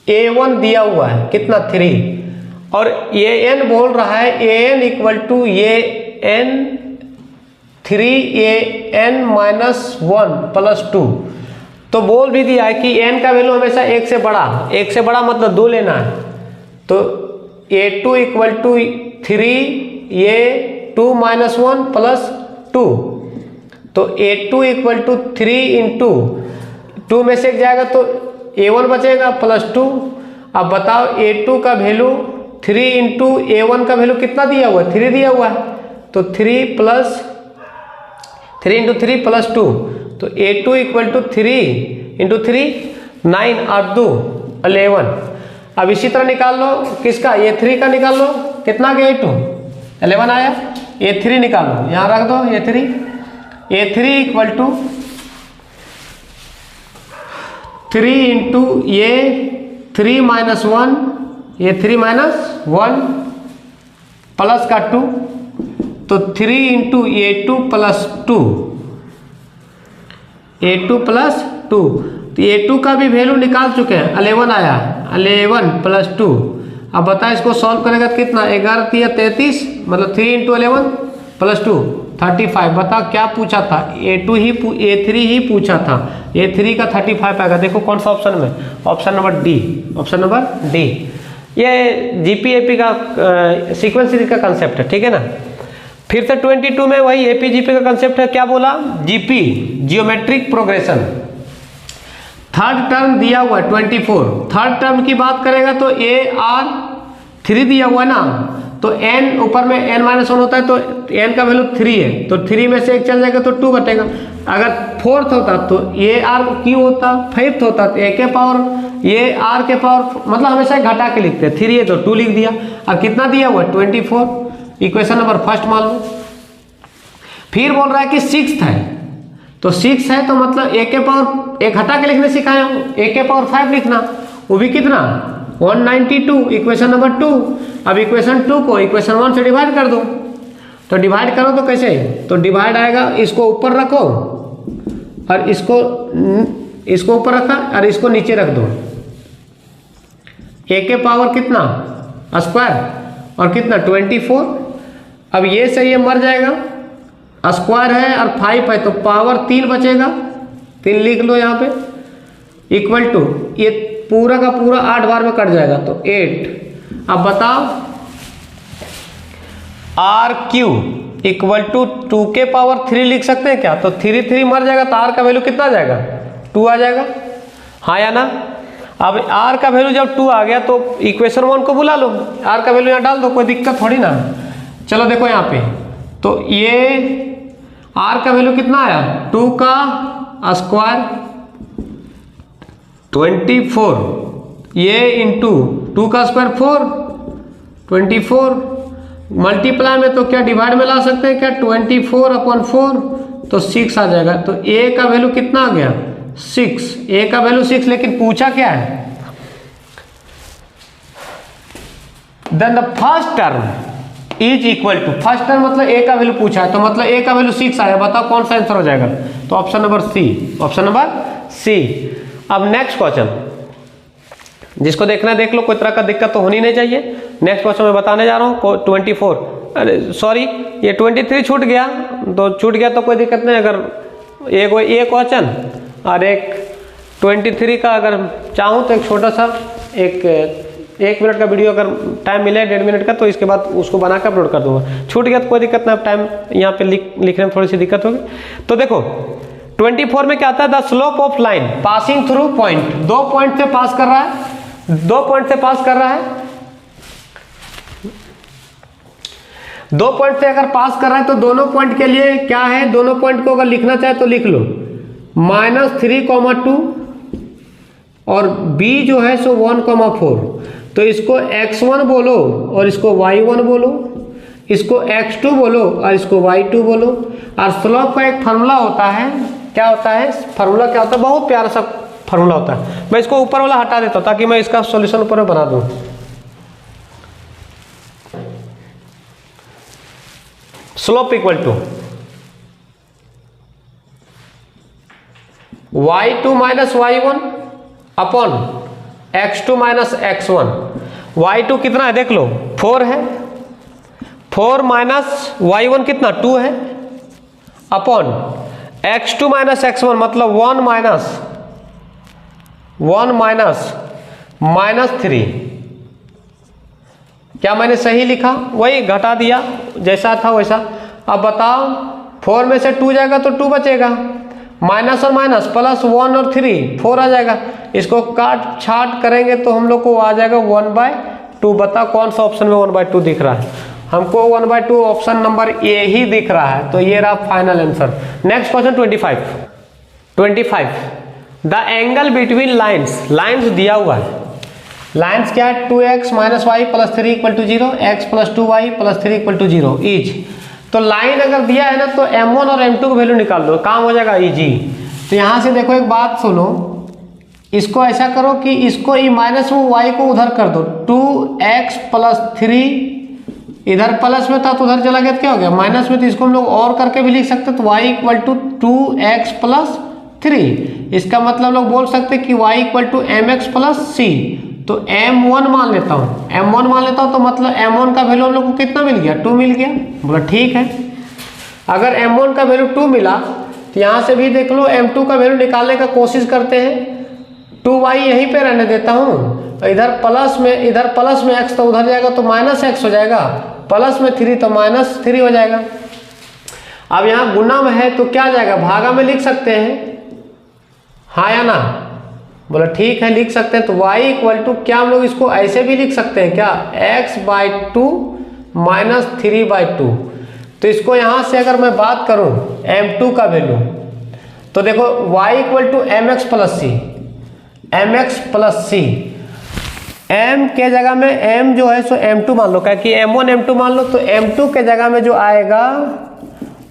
A1 दिया हुआ है कितना? 3। और AN बोल रहा है AN equal to AN 3AN minus 1 plus 2। तो बोल भी दिया है कि n का वैल्यू हमेशा 1 से बड़ा, 1 से बड़ा मतलब 2 लेना है। तो A2 equal to 3A2 minus 1 plus 2। तो A2 इक्वल टू 3 इंटू 2 में से जाएगा तो A1 बचेगा प्लस 2। अब बताओ A2 का वैल्यू 3 इंटू A1 का वैल्यू कितना दिया हुआ है? 3 दिया हुआ है। तो 3 इंटू 3 प्लस 2, तो A2 इक्वल टू 3 इंटू 3 9 और 2 11। अब इसी तरह निकाल लो किसका? A3 का निकाल लो, कितना गया? A2 11 आया। A3 निकालो, यहाँ रख दो A3 equal to 3 into A3 minus 1, A3 minus 1 plus का 2, तो 3 into A2 plus 2, A2 plus 2। तो तो A2 का भी वैल्यू निकाल चुके हैं, 11 आया, 11 + 2। अब बता इसको सॉल्व करेगा तो कितना, 11 या 33, मतलब 3 × 11 + 2 35। बता क्या पूछा था, A3 ही पूछा था, A3 का 35 आएगा। देखो कौन सा ऑप्शन में, option number D, option number D. ये GP-AP का सीक्वेंस सीरीज का कंसेप्ट है, ठीक है ना। फिर से 22 में वही AP-GP का कंसेप्ट है, क्या बोला, GP geometric progression. Third term दिया हुआ है 24, थर्ड टर्म की बात करेगा तो AR3 दिया हुआ है ना, तो n ऊपर में n-1 होता है, तो n का वैल्यू 3 है, तो 3 में से 1 चल जाएगा तो 2 बटेगा। अगर फोर्थ होता तो AR होता, फिफ्थ होता तो A के पावर, AR के पावर, मतलब हमेशा घटा के लिखते हैं, 3 है तो 2 लिख दिया। अब कितना दिया हुआ है 24, इक्वेशन नंबर फर्स्ट मान लो। फिर बोल रहा है कि 6th है, तो 6 है तो मतलब A के पावर, एक घटा के लिखने सिखाया हूँ, A के पावर 5 लिखना, वो भी कितना 192, इक्वेशन नंबर 2। अब इक्वेशन 2 को इक्वेशन 1 से डिवाइड कर दो, तो डिवाइड करो तो कैसे, तो डिवाइड आएगा, इसको ऊपर रखो और इसको ऊपर रखा और इसको नीचे रख दो। A के पावर कितना स्क्वायर और कितना 24। अब ये से ये मर जाएगा, स्क्वायर है और 5 है तो पावर 3 बचेगा, 3 लिख लो यहाँ पे, इक्वल टू ये पूरा का पूरा 8 बार में कट जाएगा तो 8। अब बताओ RQ इक्वल टू 2 के पावर 3 लिख सकते हैं क्या, तो 3 मर जाएगा तो R का वैल्यू कितना आ जाएगा, 2 आ जाएगा, हाँ या ना। अब R का वैल्यू जब 2 आ गया तो इक्वेशन 1 को बुला लो, R का वैल्यू यहाँ डाल दो, कोई दिक्कत थोड़ी ना। चलो देखो यहाँ पे, तो ये R का वैल्यू कितना आया, 2 का स्क्वायर 24, ये इंटू 2 का स्क्वायर 4, 24 मल्टीप्लाई में तो क्या डिवाइड में ला सकते हैं क्या, 24/4 तो 6 आ जाएगा। तो A का वैल्यू कितना आ गया 6, A का वैल्यू 6, लेकिन पूछा क्या है, then the first term is equal to, first term मतलब A का वैल्यू पूछा है, तो मतलब A का वैल्यू 6 आया। बताओ कौन सा आंसर हो जाएगा, तो option number C, option number C. अब नेक्स्ट क्वेश्चन, जिसको देखना है देख लो, कोई तरह का दिक्कत तो होनी नहीं चाहिए। नेक्स्ट क्वेश्चन मैं बताने जा रहा हूँ 24, अरे सॉरी ये 23 छूट गया, तो छूट गया तो कोई दिक्कत नहीं। अगर एक क्वेश्चन और एक 23 का अगर चाहूँ तो एक छोटा सा एक मिनट का वीडियो अगर टाइम मिले 1.5 मिनट का, तो इसके बाद उसको बना के अपलोड कर दूंगा। छूट गया तो कोई दिक्कत ना, टाइम यहाँ पे लिखने में थोड़ी सी दिक्कत होगी। तो देखो 24 में क्या आता है, the slope of line passing through point, 2 point से पास कर रहा है, 2 पॉइंट से पास कर रहा है, 2 पॉइंट से अगर पास कर रहा है तो दोनों पॉइंट के लिए क्या है, दोनों पॉइंट को अगर लिखना चाहे तो लिख लो -3,2 और B जो है सो 1,4। तो इसको x1 बोलो और इसको y1 बोलो, इसको x2 बोलो और इसको y2 बोलो। और स्लोप का एक फार्मूला होता है, क्या होता है फार्मूला, क्या होता है, बहुत प्यारा सा फार्मूला होता है। मैं इसको ऊपर वाला हटा देता हूँ ताकि मैं इसका सॉल्यूशन ऊपर बना दूँ। Slope equal to y2 minus y1 upon x2 minus x1। y2 कितना है देख लो 4 है, 4 माइनस y1 कितना 2 है, अपॉन x2 माइनस x1 मतलब 1 माइनस -3। क्या मैंने सही लिखा, वही घटा दिया जैसा था वैसा। अब बताओ 4 में से 2 जाएगा तो 2 बचेगा, माइनस और माइनस प्लस 1 और 3 4 आ जाएगा। इसको काट छाट करेंगे तो हम लोग को आ जाएगा 1/2। बता कौन सा ऑप्शन में 1/2 दिख रहा है, हमको 1/2 ऑप्शन नंबर ए ही दिख रहा है। तो ये रहा final answer. Next question 25। The angle between lines दिया हुआ है, लाइन्स क्या है 2x minus Y plus 3 equal to 0, x plus 2y plus 3 equal to 0 is. तो लाइन अगर दिया है ना तो m1 और m2 को वैल्यू निकाल दो, काम हो जाएगा इजी। तो यहाँ से देखो एक बात सुनो, इसको ऐसा करो कि इसको ई माइनस में y को उधर कर दो, 2x प्लस 3 इधर प्लस में था तो उधर चला गया तो क्या हो गया माइनस में, तो इसको हम लोग और करके भी लिख सकते तो y equal to 2x plus 3। इसका मतलब लोग बोल सकते हैं कि y equal to M X plus C. तो m1 मान लेता हूँ, m1 मान लेता हूँ तो मतलब m1 का वैल्यू हम लोग को कितना मिल गया, 2 मिल गया। बोला ठीक है। अगर m1 का वैल्यू 2 मिला तो यहाँ से भी देख लो m2 का वैल्यू निकालने का कोशिश करते हैं। 2y यहीं पे रहने देता हूँ, इधर प्लस में x तो उधर जाएगा तो माइनस x हो जाएगा, प्लस में 3 तो माइनस 3 हो जाएगा। अब यहाँ गुना में है तो क्या जाएगा, भागा में लिख सकते हैं, हाँ या ना। बोला ठीक है लिख सकते हैं। तो y इक्वल टू क्या हम लोग इसको ऐसे भी लिख सकते हैं क्या, x/2 माइनस 3/2। तो इसको यहाँ से अगर मैं बात करूँ m2 का वैल्यू, तो देखो y equal to M X plus C. m के जगह में m जो है सो m2 मान लो, क्या कि m1 m2 मान लो, तो m2 के जगह में जो आएगा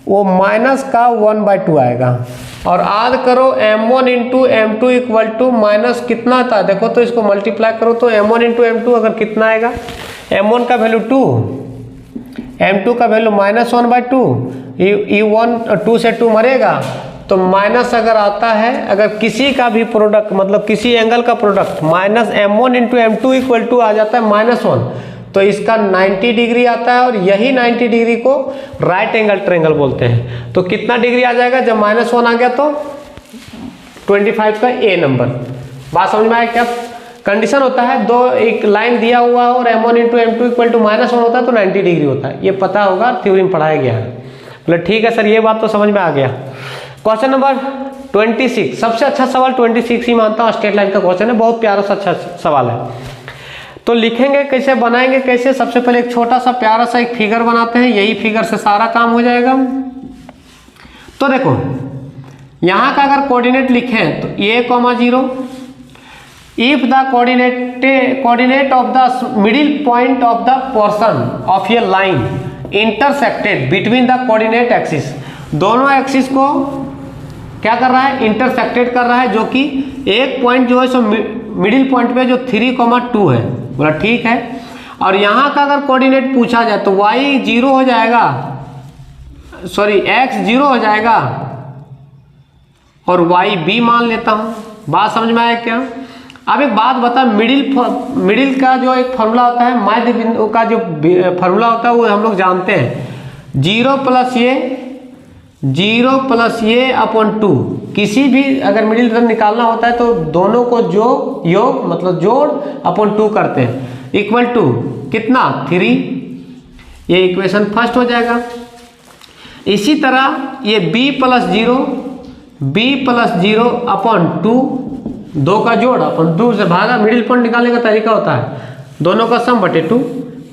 वो माइनस का 1/2 आएगा। और आद करो m1 into m2 equal to minus कितना था, देखो तो इसको मल्टीप्लाई करो तो m1 इंटू m2 अगर कितना आएगा, m1 का वैल्यू 2, m2 का वैल्यू माइनस 1/2, ये 2 से 2 मरेगा तो माइनस अगर आता है, अगर किसी का भी प्रोडक्ट मतलब किसी एंगल का product minus m1 into m2 equal to आ जाता है -1, तो इसका 90 डिग्री आता है और यही 90 डिग्री को राइट एंगल ट्रायंगल बोलते हैं। तो कितना डिग्री आ जाएगा, जब -1 आ गया तो 25 का ए नंबर। बात समझ में आया क्या, कंडीशन होता है दो, एक लाइन दिया हुआ और m1 into m2 equal to -1 होता है तो 90 डिग्री होता है, ये पता होगा, थ्योरी में पढ़ाया गया है। बोले ठीक है सर, ये बात तो समझ में आ गया। क्वेश्चन नंबर 26, सबसे अच्छा सवाल 26 ही मानता हूँ, स्टेट लाइन का क्वेश्चन है, बहुत प्यारा सा अच्छा सवाल है। तो लिखेंगे कैसे, बनाएंगे कैसे, सबसे पहले एक छोटा सा प्यारा सा एक फिगर बनाते हैं, यही फिगर से सारा काम हो जाएगा। तो देखो यहाँ का अगर कोऑर्डिनेट लिखें तो a,0, if the coordinate of the middle point of the portion of A line intersected between the coordinate axis, दोनों एक्सिस को क्या कर रहा है, इंटरसेक्टेड कर रहा है, जो कि एक पॉइंट जो है सो मिडिल पॉइंट पे जो 3,2 है। बोला ठीक है। और यहाँ का अगर कोऑर्डिनेट पूछा जाए तो y 0 हो जाएगा, सॉरी x 0 हो जाएगा और y b मान लेता हूँ। बात समझ में आया क्या। अब एक बात बता, मिडिल का जो एक फॉर्मूला होता है, मध्य बिंदु का जो फॉर्मूला होता है वो हम लोग जानते हैं, 0 प्लस ये अपॉन 2। किसी भी अगर मिडिल टर्म निकालना होता है तो दोनों को योग मतलब जोड़ अपॉन 2 करते हैं, इक्वल टू कितना 3। ये इक्वेशन फर्स्ट हो जाएगा। इसी तरह ये b प्लस 0 अपॉन 2, 2 का जोड़ अपॉन 2 से भागा, मिडिल पॉइंट निकालने का तरीका होता है दोनों का सम बटे 2।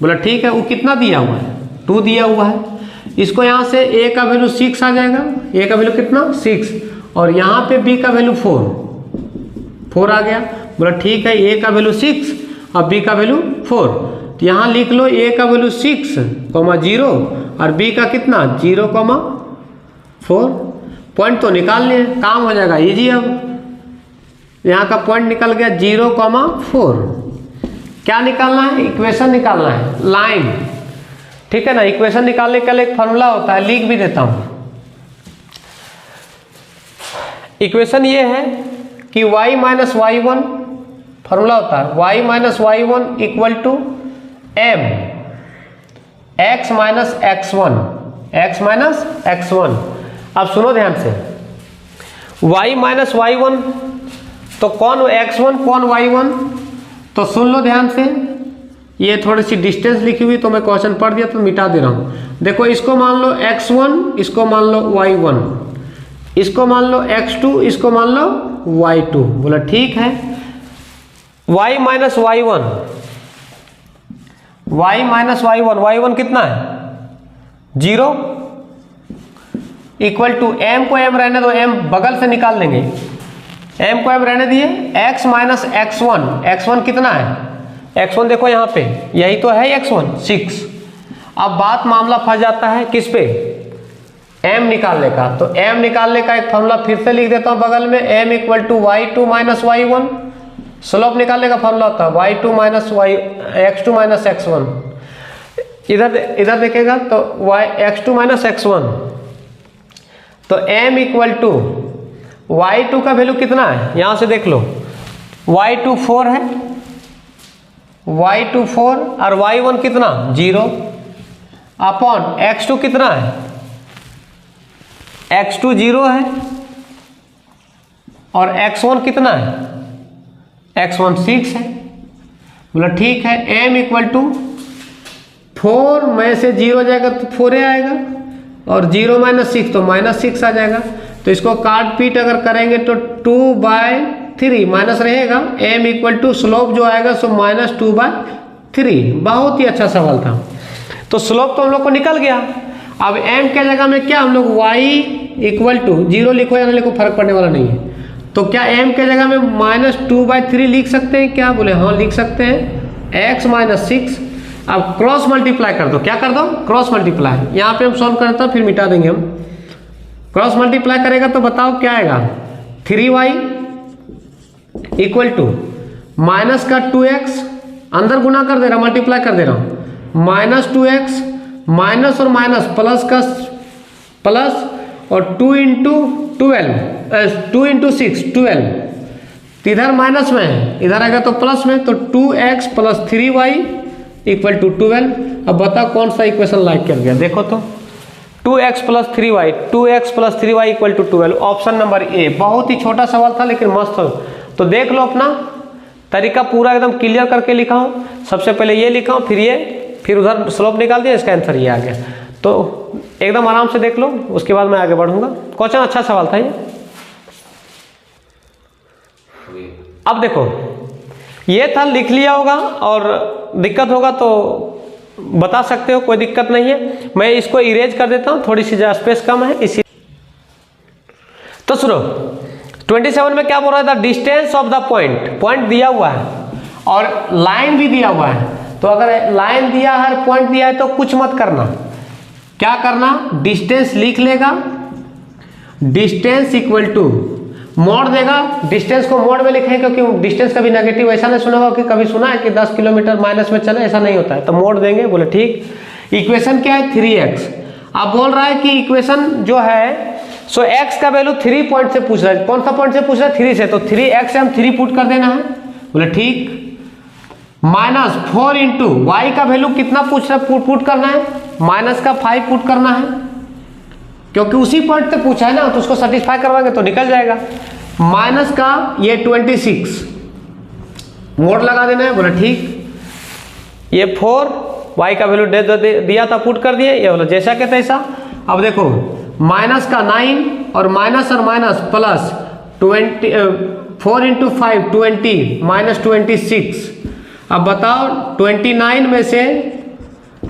बोला ठीक है, वो कितना दिया हुआ है, 2 दिया हुआ है। इसको यहाँ से a का वैल्यू 6 आ जाएगा, a का वैल्यू कितना 6, और यहाँ पे b का वैल्यू 4 आ गया। बोला ठीक है, a का वैल्यू 6 और b का वैल्यू 4, तो यहाँ लिख लो a का वैल्यू 6,0 और b का कितना 0,4। पॉइंट तो निकाल लिए, काम हो जाएगा इजी। अब यहाँ का पॉइंट निकल गया 0,4। क्या निकालना है, इक्वेशन निकालना है, लाइन, ठीक है ना। इक्वेशन निकालने के लिए एक फॉर्मूला होता है, लिख भी देता हूँ। इक्वेशन ये है कि y माइनस y1, फॉर्मूला होता है y minus y1 equal to m x minus x1। अब सुनो ध्यान से, y माइनस y1 तो कौन x1 कौन y1, तो सुन लो ध्यान से। ये थोड़ी सी डिस्टेंस लिखी हुई तो मैं क्वेश्चन पढ़ दिया तो मिटा दे रहा हूँ। देखो इसको मान लो x1, इसको मान लो y1, इसको मान लो x2, इसको मान लो y2। बोला ठीक है। y माइनस y1 कितना है 0, इक्वल टू m को m रहने दो, m बगल से निकाल लेंगे, m को m रहने दिए, x माइनस x1 कितना है, x1 देखो यहाँ पे, यही तो है x1 6। अब बात मामला फंस जाता है किस पे, m निकालने का। तो m निकालने का एक फॉर्मूला फिर से लिख देता हूँ बगल में, m equal to y2 minus y1। Slope निकालने का फॉर्मूला होता है y2 minus x2 minus x1। इधर देखेगा तो x2 माइनस x1, तो m इक्वल टू y2 का वैल्यू कितना है, यहाँ से देख लो, y2 4 है, y2 4 और y1 कितना 0 अपॉन x2 कितना है, x2 0 है और x1 कितना है, x1 6 है। बोला ठीक है, m इक्वल टू 4 में से 0 जाएगा तो 4 आएगा और 0 माइनस 6 तो माइनस 6 आ जाएगा। तो इसको काट पीट अगर करेंगे तो 2/3 माइनस रहेगा, m इक्वल टू स्लोप जो आएगा सो -2/3। बहुत ही अच्छा सवाल था। तो स्लोप तो हम लोग को निकल गया। अब m के जगह में क्या हम लोग y इक्वल टू 0 लिखो या ना लिखो फर्क पड़ने वाला नहीं है। तो क्या m के जगह में -2/3 लिख सकते हैं क्या, बोले हाँ लिख सकते हैं, x - 6। अब क्रॉस मल्टीप्लाई कर दो, क्या कर दो, क्रॉस मल्टीप्लाई। यहाँ पे हम सॉल्व करते हैं फिर मिटा देंगे हम। क्रॉस मल्टीप्लाई करेगा तो बताओ क्या आएगा, 3y इक्वल टू माइनस का 2x, अंदर गुना कर दे रहा, मल्टीप्लाई कर दे रहा हूँ, -2x माइनस और माइनस प्लस का प्लस और 2 × 6 12। इधर माइनस में है, इधर आएगा तो प्लस में, तो 2x + 3y = 12। अब बताओ कौन सा इक्वेशन लाइक कर गया, देखो तो 2x + 3y 2x + 3y = 12, option number A. बहुत ही छोटा सवाल था लेकिन मस्त हो। तो देख लो अपना तरीका पूरा एकदम क्लियर करके लिखा हूँ। सबसे पहले ये लिखा हूँ, फिर ये, फिर उधर स्लोप निकाल दिया, इसका आंसर ये आ गया। तो एकदम आराम से देख लो, उसके बाद मैं आगे बढ़ूंगा। क्वेश्चन अच्छा सवाल था ये। अब देखो ये था, लिख लिया होगा और दिक्कत होगा तो बता सकते हो, कोई दिक्कत नहीं है। मैं इसको इरेज कर देता हूँ, थोड़ी सी स्पेस कम है इसी। तो सुनो 27 में क्या बोल रहा था, distance of the point. Point दिया हुआ है और लाइन भी दिया हुआ है। तो अगर लाइन दिया है, पॉइंट दिया है तो कुछ मत करना। क्या करना, डिस्टेंस लिख लेगा, डिस्टेंस इक्वल टू मोड देगा। डिस्टेंस को मोड में लिखें क्योंकि डिस्टेंस कभी नेगेटिव ऐसा नहीं सुना होगा कि कभी सुना है कि 10 किलोमीटर माइनस में चले, ऐसा नहीं होता है। तो मोड देंगे, बोले ठीक। इक्वेशन क्या है, 3x। अब बोल रहा है कि इक्वेशन जो है सो x का वैल्यू 3 पॉइंट से पूछ रहा है। कौन सा पॉइंट से पूछ रहा है, 3 से। तो 3x से हम 3 पुट कर देना है, बोले ठीक। -4 × y का वैल्यू कितना पूछ रहा है, पुट करना है, माइनस का 5 पुट करना है क्योंकि उसी पॉइंट से पूछा है ना, तो उसको सेटिस्फाई करवाएंगे तो निकल जाएगा। माइनस का ये 26 मोड लगा देना है, बोला ठीक। ये 4 y का वैल्यू दिया था, पुट कर दिए, ये बोला जैसा के तैसा। अब देखो माइनस का 9 और माइनस प्लस 4 × 5 20 -26। अब बताओ 29 में से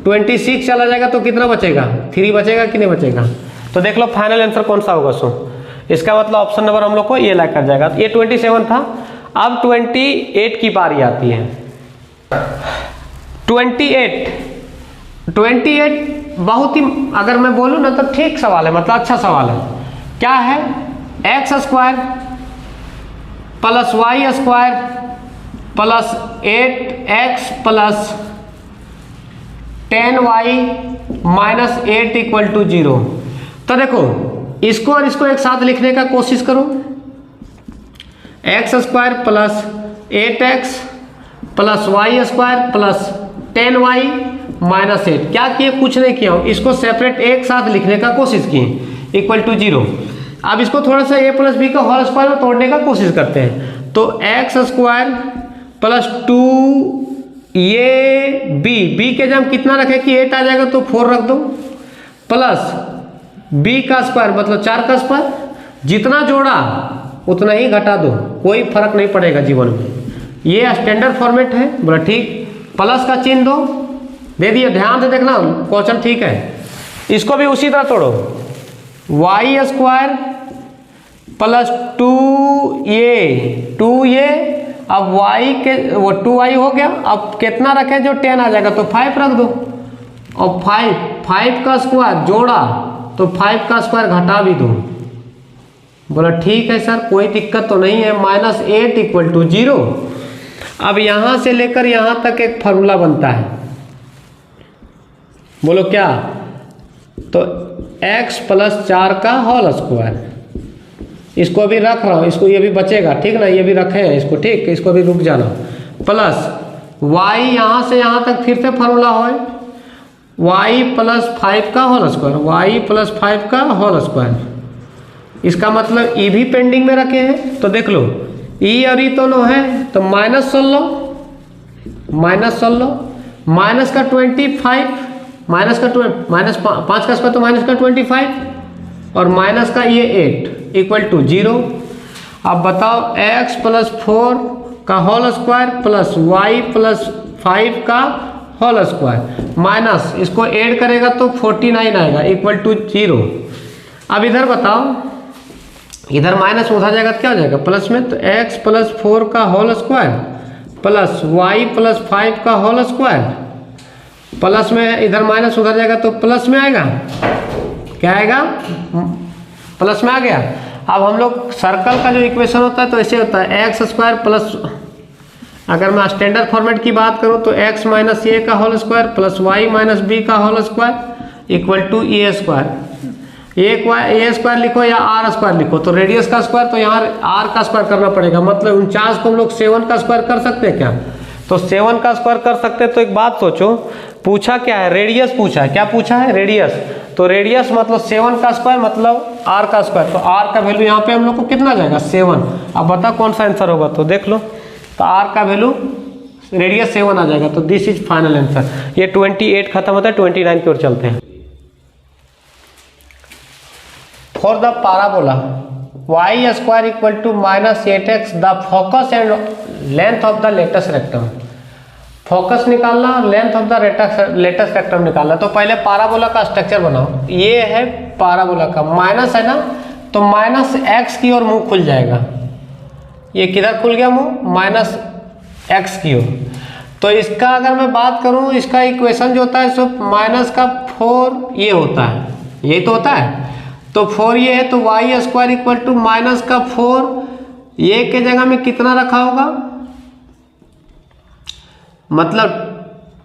26 चला जाएगा तो कितना बचेगा, 3 बचेगा कि नहीं बचेगा। तो देख लो फाइनल आंसर कौन सा होगा। सो इसका मतलब ऑप्शन नंबर हम लोग को ये लाइक कर जाएगा। ये 27 था। अब 28 की बारी आती है। 28 बहुत ही, अगर मैं बोलूँ ना तो ठीक सवाल है, मतलब अच्छा सवाल है। क्या है, x² + y² + 8x + 10y - 8 = 0। तो देखो इसको और इसको एक साथ लिखने का कोशिश करो, x² + 8x + y² + 10y - 8। क्या किए, कुछ नहीं किया हूँ, इसको सेपरेट एक साथ लिखने का कोशिश किए, = 0। अब इसको थोड़ा सा a + b का होल स्क्वायर में तोड़ने का कोशिश करते हैं। तो x² + 2ab के जब कितना रखे कि 8 आ जाएगा तो 4 रख दो, प्लस b का स्क्वायर मतलब 4 का स्क्वायर, जितना जोड़ा उतना ही घटा दो, कोई फर्क नहीं पड़ेगा जीवन में। ये स्टैंडर्ड फॉर्मेट है, बोला ठीक। प्लस का चिन्ह दो, दे दिए, ध्यान से देखना क्वेश्चन ठीक है। इसको भी उसी तरह तोड़ो, y² + 2a। अब y के वो 2y हो गया। अब कितना रखे, जो 10 आ जाएगा तो 5 रख दो, और 5 का स्क्वायर जोड़ा तो 5 का स्क्वायर घटा भी दो। बोला ठीक है सर, कोई दिक्कत तो नहीं है। -8 = 0। अब यहाँ से लेकर यहाँ तक एक फार्मूला बनता है, बोलो क्या, तो x + 4 का होल स्क्वायर इसको अभी रख रहा हूँ, इसको ये भी बचेगा, ठीक ना, ये भी रखे हैं इसको, ठीक, इसको अभी रुक जाना, प्लस y यहाँ से यहाँ तक फिर से फार्मूला हो y प्लस 5 का होल स्क्वायर, y प्लस 5 का होल स्क्वायर। इसका मतलब ई भी पेंडिंग में रखे हैं, तो देख लो ई और ई दोनों है, तो -16 माइनस का 25, माइनस का -5 का स्क्वायर तो माइनस का 25 और माइनस का ये 8 इक्वल टू 0। अब बताओ x प्लस 4 का whole square plus y plus 5 का होल स्क्वायर माइनस इसको ऐड करेगा तो 49 आएगा इक्वल टू 0। अब इधर बताओ, इधर माइनस उधर जाएगा तो क्या हो जाएगा प्लस में, तो x प्लस 4 का whole square plus y plus 5 का होल स्क्वायर प्लस में इधर माइनस उधर जाएगा तो प्लस में आएगा, क्या आएगा, प्लस में आ गया। अब हम लोग सर्कल का जो इक्वेशन होता है तो ऐसे होता है एक्स स्क्वायर प्लस, अगर मैं स्टैंडर्ड फॉर्मेट की बात करूं तो x माइनस ए का whole square plus y minus B का whole square equal to A square. A square लिखो या आर स्क्वायर लिखो, तो रेडियस का स्क्वायर तो यहाँ आर का स्क्वायर करना पड़ेगा, मतलब 49 को हम लोग 7 का स्क्वायर कर सकते हैं क्या, तो 7 का स्क्वायर कर सकते हैं। तो एक बात सोचो, पूछा क्या है, रेडियस पूछा है, क्या पूछा है, रेडियस, तो रेडियस मतलब 7 का स्क्वायर मतलब आर का स्क्वायर, तो आर का वैल्यू यहाँ पे हम लोग को कितना जाएगा 7। अब बता कौन सा आंसर होगा, तो देख लो, तो आर का वैल्यू रेडियस 7 आ जाएगा, तो दिस इज फाइनल आंसर। ये 28 खत्म होता है, 29 की ओर चलते हैं। For the parabola y square equal to -8x the focus and length of the latest rectum, focus निकालना, length of the latest rectum निकालना। तो पहले पाराबोला का स्ट्रक्चर बनाओ, ये है पाराबोला का, माइनस है ना, तो -x की ओर मुंह खुल जाएगा, ये किधर खुल गया मुंह, -x की ओर। तो इसका अगर मैं बात करूं, इसका इक्वेशन जो होता है सो माइनस का 4 ये होता है, यही तो होता है, तो 4 ये है, तो y square equal to minus का 4, ये के जगह में कितना रखा होगा, मतलब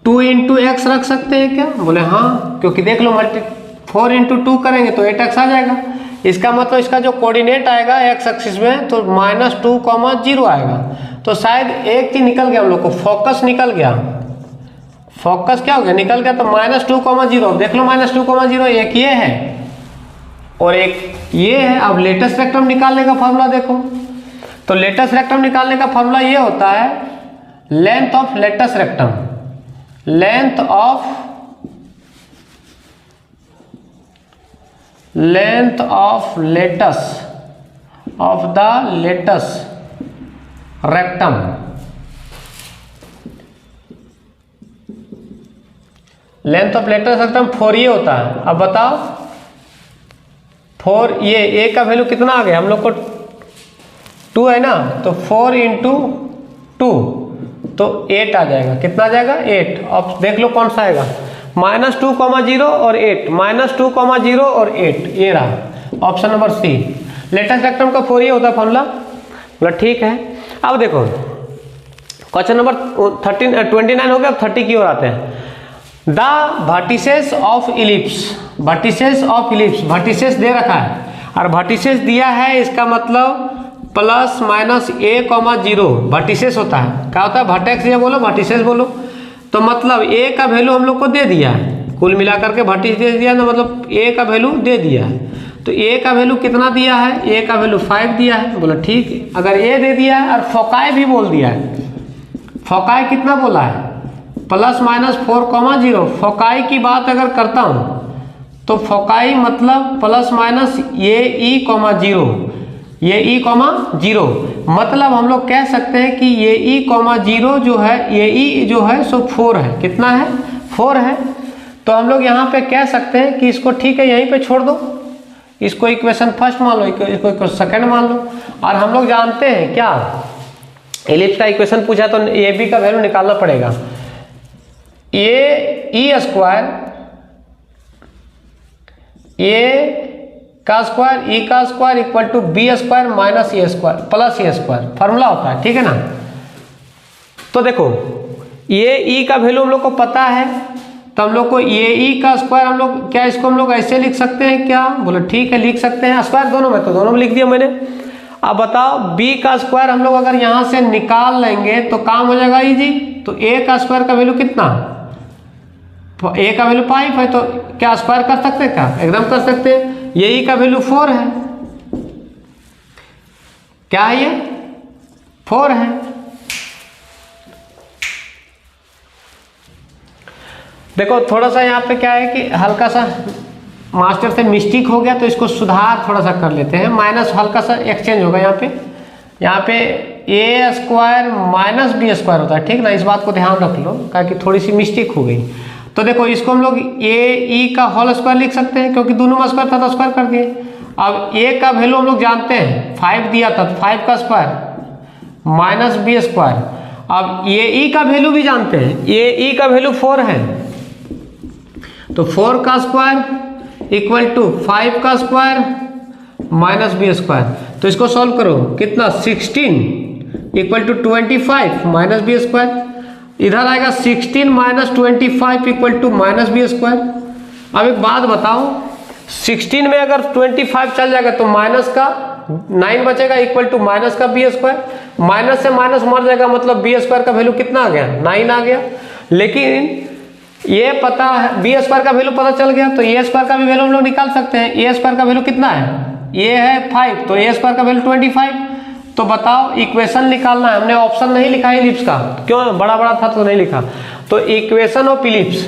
2 इंटू एक्स रख सकते हैं क्या, बोले हाँ, क्योंकि देख लो 4 इंटू 2 करेंगे तो 8x आ जाएगा। इसका मतलब इसका जो कोऑर्डिनेट आएगा x एक्सिस में तो -2,0 आएगा, तो शायद एक चीज निकल गया हम लोग को, फोकस निकल गया, फोकस क्या हो गया, निकल गया, तो -2,0 देख लो, -2,0 एक ये है और एक ये है। अब लेटेस्ट रेक्टम निकालने का फॉर्मूला देखो, तो लेटेस्ट रेक्टम निकालने का फॉर्मूला ये होता है length of latus rectum, length of latest of the latest rectum, length of latus rectum 4 ये होता है। अब बताओ 4 ये ए का वैल्यू कितना आ गया हम लोग को, 2 है ना, तो 4 इंटू 2 तो 8 आ जाएगा, कितना आ जाएगा 8। अब देख लो कौन सा आएगा, -2,0 और 8, -2,0 और 8, ये रहा ऑप्शन नंबर सी। लेटेस्ट रेक्टम का 4 ये होता है फॉर्मूला, बोला ठीक है। अब देखो क्वेश्चन नंबर 29 हो गया, अब 30 की ओर आते हैं। The vertices of ellipse, vertices of ellipse, vertices दे रखा है और वर्टिसेस दिया है, इसका मतलब ±a,0 वर्टिसेस होता है, क्या होता है, वर्टेक्स ये बोलो, वर्टिसेस बोलो, तो मतलब a का वैल्यू हम लोग को दे दिया है, कुल मिलाकर के वर्टिस दे दिया, तो मतलब a का वैल्यू दे दिया है, तो a का वैल्यू कितना दिया है, a का वैल्यू 5 दिया है, बोला ठीक। अगर a दे दिया है और फोकाई भी बोल दिया है, फोकाई कितना बोला है, ±4,0। फोकाई की बात अगर करता हूँ तो फोकाई मतलब ±0, ये E,0, मतलब हम लोग कह सकते हैं कि ये E,0 जो है, ये E जो है सो 4 है, कितना है 4 है। तो हम लोग यहाँ पे कह सकते हैं कि इसको ठीक है यहीं पे छोड़ दो, इसको इक्वेशन फर्स्ट मान लो, इसको सेकंड मान लो। और हम लोग जानते हैं क्या, एलिप्स का इक्वेशन पूछा तो ए बी का वैल्यू निकालना पड़ेगा, ए ई स्क्वायर, ए का स्क्वायर, ई का square equal to B square minus A square plus A square, formula होता है, ठीक है ना। तो देखो ये ई का वैल्यू हम लोग को पता है, तो हम लोग को ये ई का स्क्वायर, हम लोग क्या इसको हम लोग ऐसे लिख सकते हैं क्या, बोले ठीक है लिख सकते हैं, स्क्वायर दोनों में, तो दोनों में लिख दिया मैंने। अब बताओ b का स्क्वायर हम लोग अगर यहाँ से निकाल लेंगे तो काम हो जाएगा इजी। तो a का स्क्वायर का वैल्यू कितना, a का वैल्यू 5 है, तो क्या स्क्वायर कर सकते हैं, क्या एकदम कर सकते हैं। ये e का वैल्यू 4 है, क्या है ये 4 है। देखो थोड़ा सा यहाँ पे क्या है कि हल्का सा मास्टर से मिस्टेक हो गया, तो इसको सुधार थोड़ा सा कर लेते हैं। माइनस हल्का सा एक्सचेंज होगा यहाँ पे ए स्क्वायर माइनस बी स्क्वायर होता है, ठीक ना, इस बात को ध्यान रख लो, क्योंकि थोड़ी सी मिस्टेक हो गई। तो देखो इसको हम लोग ए ई का होल स्क्वायर लिख सकते हैं, क्योंकि दोनों में स्क्वायर था तो स्क्वायर कर दिए। अब ए का वैल्यू हम लोग जानते हैं 5 दिया था, तो 5 का स्क्वायर माइनस बी स्क्वायर। अब ये ई का वैल्यू भी जानते हैं, ये ई का वैल्यू 4 है, तो 4 का स्क्वायर इक्वल टू 5 का स्क्वायर माइनस बी स्क्वायर। तो इसको सॉल्व करो, कितना 16 equal to 25 minus B square. इधर आएगा 16 minus 25 equal to minus B square. अब एक बात बताओ, 16 में अगर 25 चल जाएगा तो माइनस का 9 बचेगा इक्वल टू माइनस का बी स्क्वायर। माइनस से माइनस मर जाएगा, मतलब बी स्क्वायर का वैल्यू कितना आ गया 9 आ गया। लेकिन ये पता है बी स्क्वायर का वैल्यू पता चल गया, तो ए स्क्वायर का भी वैल्यू हम लोग निकाल सकते हैं। ए स्क्वायर का वैल्यू कितना है, ये है 5, तो ए स्क्वायर का वैल्यू 25। तो बताओ इक्वेशन निकालना है, हमने ऑप्शन नहीं लिखा है इलिप्स का, क्यों बड़ा बड़ा था तो नहीं लिखा। तो equation of ellipse,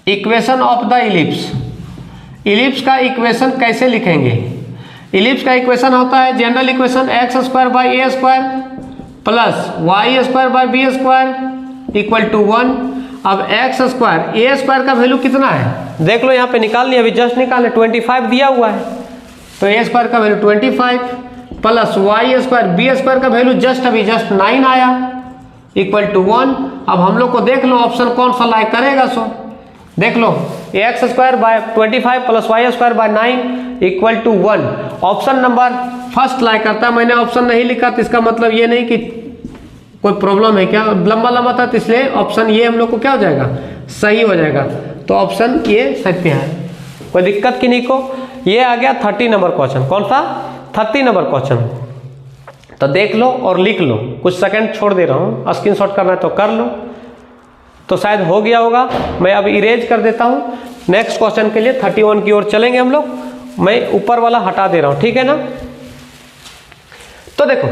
equation of the ellipse, ellipse का इक्वेशन कैसे लिखेंगे। इलिप्स का इक्वेशन होता है general equation X square by A square plus Y square by B square equal to 1। अब एक्स स्क्वायर ए स्क्वायर का वैल्यू कितना है देख लो, यहाँ पे निकालनी अभी जस्ट निकालने, 25 दिया हुआ है, तो ए स्क्वायर का value 25 plus Y square B square का वैल्यू जस्ट 9 आया इक्वल टू 1। अब हम लोग को देख लो ऑप्शन कौन सा लाइक करेगा। सो देख लो X square by 25 plus Y square by 9 equal to 1। Option number first like करता है। मैंने ऑप्शन नहीं लिखा तो इसका मतलब ये नहीं कि कोई प्रॉब्लम है क्या, लंबा लंबा था, तो इसलिए ऑप्शन ये हम लोग को क्या हो जाएगा, सही हो जाएगा। तो ऑप्शन ये सत्य है, कोई दिक्कत की नहीं को। ये आ गया 30 नंबर क्वेश्चन। कौन सा 30 नंबर क्वेश्चन, तो देख लो और लिख लो। कुछ सेकंड छोड़ दे रहा हूँ, स्क्रीनशॉट करना है तो कर लो। तो शायद हो गया होगा, मैं अब इरेज कर देता हूँ। नेक्स्ट क्वेश्चन के लिए 31 की ओर चलेंगे हम लोग। मैं ऊपर वाला हटा दे रहा हूँ, ठीक है ना। तो देखो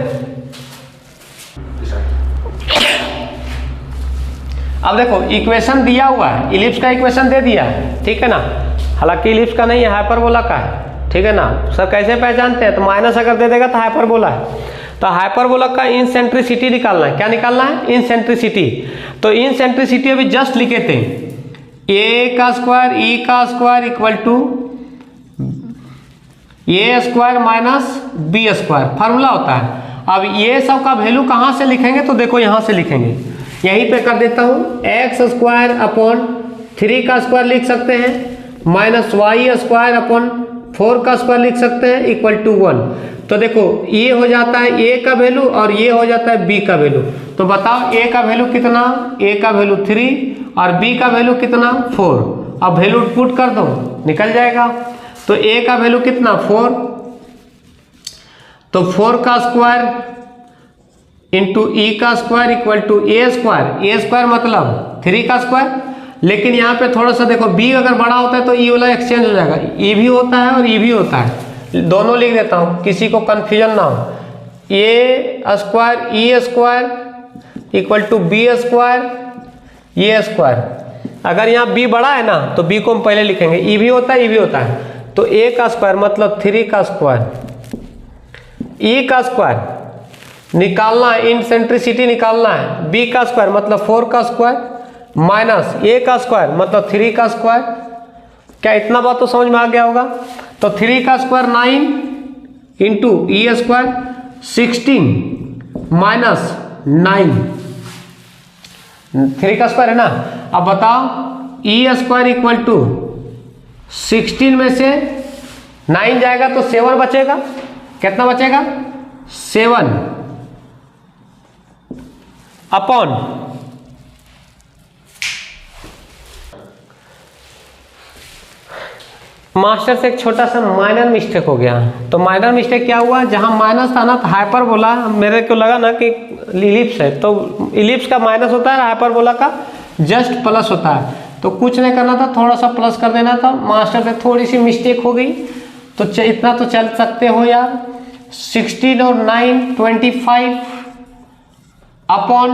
अब देखो इक्वेशन दिया हुआ है, इलिप्स का इक्वेशन दे दिया है, ठीक है ना। हालांकि इलिप्स का नहीं है, हाइपरबोला का है, ठीक है ना। सर कैसे पहचानते हैं, तो माइनस अगर दे देगा तो हाइपरबोला है। तो हाइपरबोला का इनसेंट्रिसिटी निकालना है। क्या निकालना है, इनसेंट्रिसिटी। तो इनसेंट्रिसिटी अभी जस्ट लिखे थे, ए का स्क्वायर ई का square equal to A square minus B square, formula होता है। अब ये सब का वैल्यू कहाँ से लिखेंगे, तो देखो यहाँ से लिखेंगे, यहीं पे कर देता हूँ। एक्स स्क्वायर अपॉन 3 का स्क्वायर लिख सकते हैं, माइनस वाई स्क्वायर अपॉन 4 का स्क्वायर लिख सकते हैं इक्वल टू 1। तो देखो ये हो जाता है ए का वैल्यू और ये हो जाता है बी का वैल्यू। तो बताओ ए का वैल्यू कितना, ए का वैल्यू 3 और बी का वैल्यू कितना 4। अब वैल्यू पुट कर दो, निकल जाएगा। तो ए का वैल्यू कितना 4, तो 4 का स्क्वायर इंटू ई का square equal to A square. A square मतलब 3 का स्क्वायर। लेकिन यहाँ पे थोड़ा सा देखो, बी अगर बड़ा होता है तो ई वाला एक्सचेंज हो जाएगा, ई भी होता है और ई भी होता है, दोनों लिख देता हूँ किसी को कन्फ्यूजन ना हो। A square E square equal to B square A square. अगर यहाँ बी बड़ा है ना तो बी को हम पहले लिखेंगे, ई भी होता है ई भी होता है। तो ए का स्क्वायर मतलब 3 का स्क्वायर, ई का स्क्वायर निकालना है, इनसेंट्रिसिटी निकालना है। बी का स्क्वायर मतलब 4 का स्क्वायर माइनस ए का स्क्वायर मतलब 3 का स्क्वायर। क्या इतना बात तो समझ में आ गया होगा। तो 3 का square 9 into E square 16 minus 9, 3 का स्क्वायर है ना। अब बताओ ई स्क्वायर इक्वल टू 16 में से 9 जाएगा तो 7 बचेगा। कितना बचेगा 7 अपॉन मास्टर से एक छोटा सा माइनर मिस्टेक हो गया। तो माइनर मिस्टेक क्या हुआ, जहाँ माइनस था ना तो हाइपरबोला, मेरे को लगा ना कि इलिप्स है, तो इलिप्स का माइनस होता है, हाइपरबोला का जस्ट प्लस होता है। तो कुछ नहीं करना था, थोड़ा सा प्लस कर देना था। मास्टर से थोड़ी सी मिस्टेक हो गई, तो इतना तो चल सकते हो यार। 16 और 9 25 अपॉन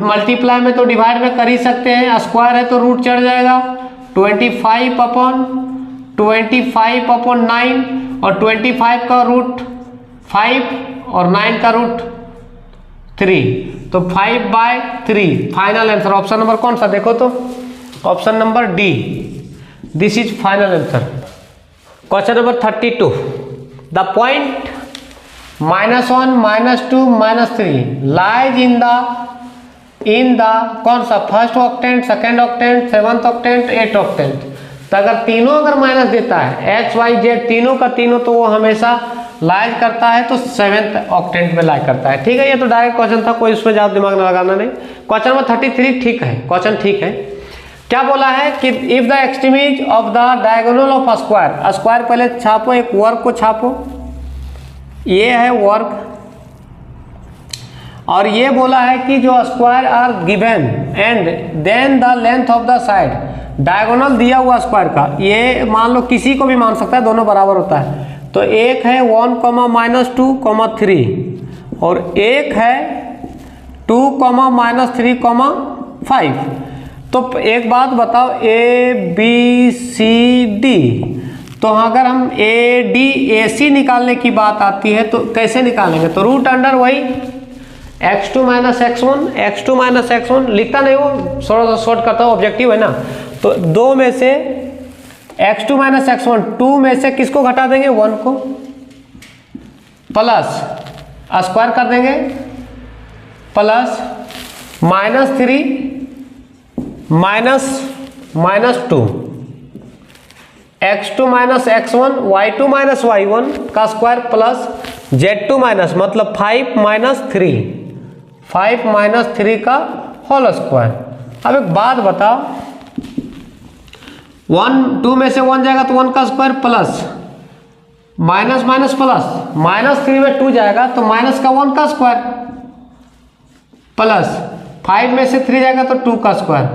मल्टीप्लाई में तो डिवाइड में कर ही सकते हैं, स्क्वायर है तो रूट चढ़ जाएगा। 25 अपॉन 9 और 25 का रूट 5 और 9 का रूट 3, तो 5/3 फाइनल आंसर। ऑप्शन नंबर कौन सा देखो तो, option number D, this is final answer. Question number 32, the point -1 -2 -3 lies in the कौन सा, first octant, second octant, seventh octant, eight octant. तो अगर तीनों अगर माइनस देता है एक्स वाई जेड तीनों का तीनों, तो वो हमेशा लाइज करता है, तो सेवेंथ ऑक्टेंट में लाइज करता है। ठीक है, ये तो डायरेक्ट क्वेश्चन था, कोई इसमें ज़्यादा दिमाग ना लगाना नहीं। क्वेश्चन नंबर 33 ठीक है, क्वेश्चन ठीक है। क्या बोला है कि if the extremes of the diagonal of square, square पहले छापो, एक वर्ग को छापो, ये है वर्ग, और ये बोला है कि जो square are given and then the length of the side, diagonal दिया हुआ स्क्वायर का, ये मान लो किसी को भी मान सकता है, दोनों बराबर होता है। तो एक है 1, -2, 3 और एक है 2, -3, 5। तो एक बात बताओ, A B C D, तो अगर हम ADAC निकालने की बात आती है तो कैसे निकालेंगे, तो रूट अंडर वही x2 - x1 लिखता नहीं वो, थोड़ा सा शॉर्ट करता हूँ, ऑब्जेक्टिव है ना। तो 2 में से x2 - x1, 2 में से किसको घटा देंगे, 1 को, प्लस स्क्वायर कर देंगे, plus -3 -2 x2 - x1 y2 - y1 का स्क्वायर प्लस z2 माइनस मतलब 5 - 3 का होल स्क्वायर। अब एक बात बताओ, 2 में से 1 जाएगा तो 1 का स्क्वायर प्लस माइनस प्लस -3 में 2 जाएगा तो माइनस का 1 का स्क्वायर प्लस 5 में से 3 जाएगा तो 2 का स्क्वायर।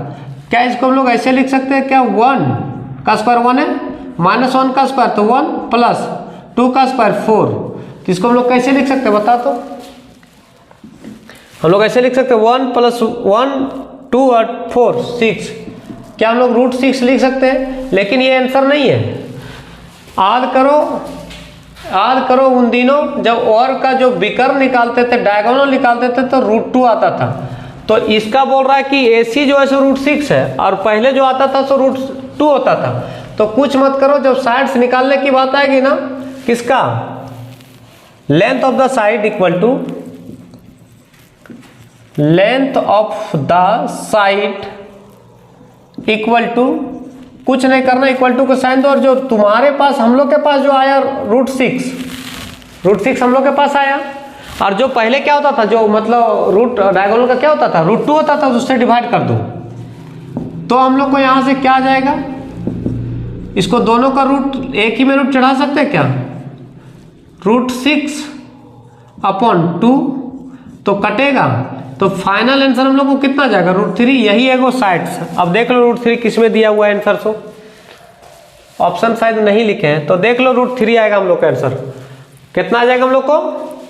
क्या इसको हम लोग ऐसे लिख सकते हैं क्या, 1 का स्क्वायर 1 है, -1 का स्क्वायर तो 1 प्लस 2 का स्क्वायर 4। तो इसको हम लोग कैसे लिख सकते हैं बता, तो हम लोग ऐसे लिख सकते हैं 1 + 1 2 और 4 6। क्या हम लोग √6 लिख सकते हैं, लेकिन ये आंसर नहीं है। याद करो उन दिनों जब और का जो विकर्ण निकालते थे, डायगोनल निकालते थे, तो √2 आता था। तो इसका बोल रहा है कि AC जो है सो √6 है और पहले जो आता था सो √2 होता था। तो कुछ मत करो, जब साइड से निकालने की बात आएगी ना, किसका, length of the side equal to length of the side equal to, कुछ नहीं करना, इक्वल टू को साइन दो, और जो तुम्हारे पास हम लोग के पास जो आया √6 हम लोग के पास आया, और जो पहले क्या होता था, जो मतलब रूट डायगोनल का क्या होता था, √2 होता था, उससे डिवाइड कर दो। तो हम लोग को यहाँ से क्या आ जाएगा, इसको दोनों का रूट एक ही में रूट चढ़ा सकते हैं क्या, √6 अपॉन 2, तो कटेगा, तो फाइनल आंसर हम लोग को कितना जाएगा, √3। यही है वो साइड्स। अब देख लो √3 किस में दिया हुआ है आंसर, सो ऑप्शन शायद नहीं लिखे हैं, तो देख लो √3 आएगा हम लोग का आंसर। कितना आ जाएगा हम लोग को,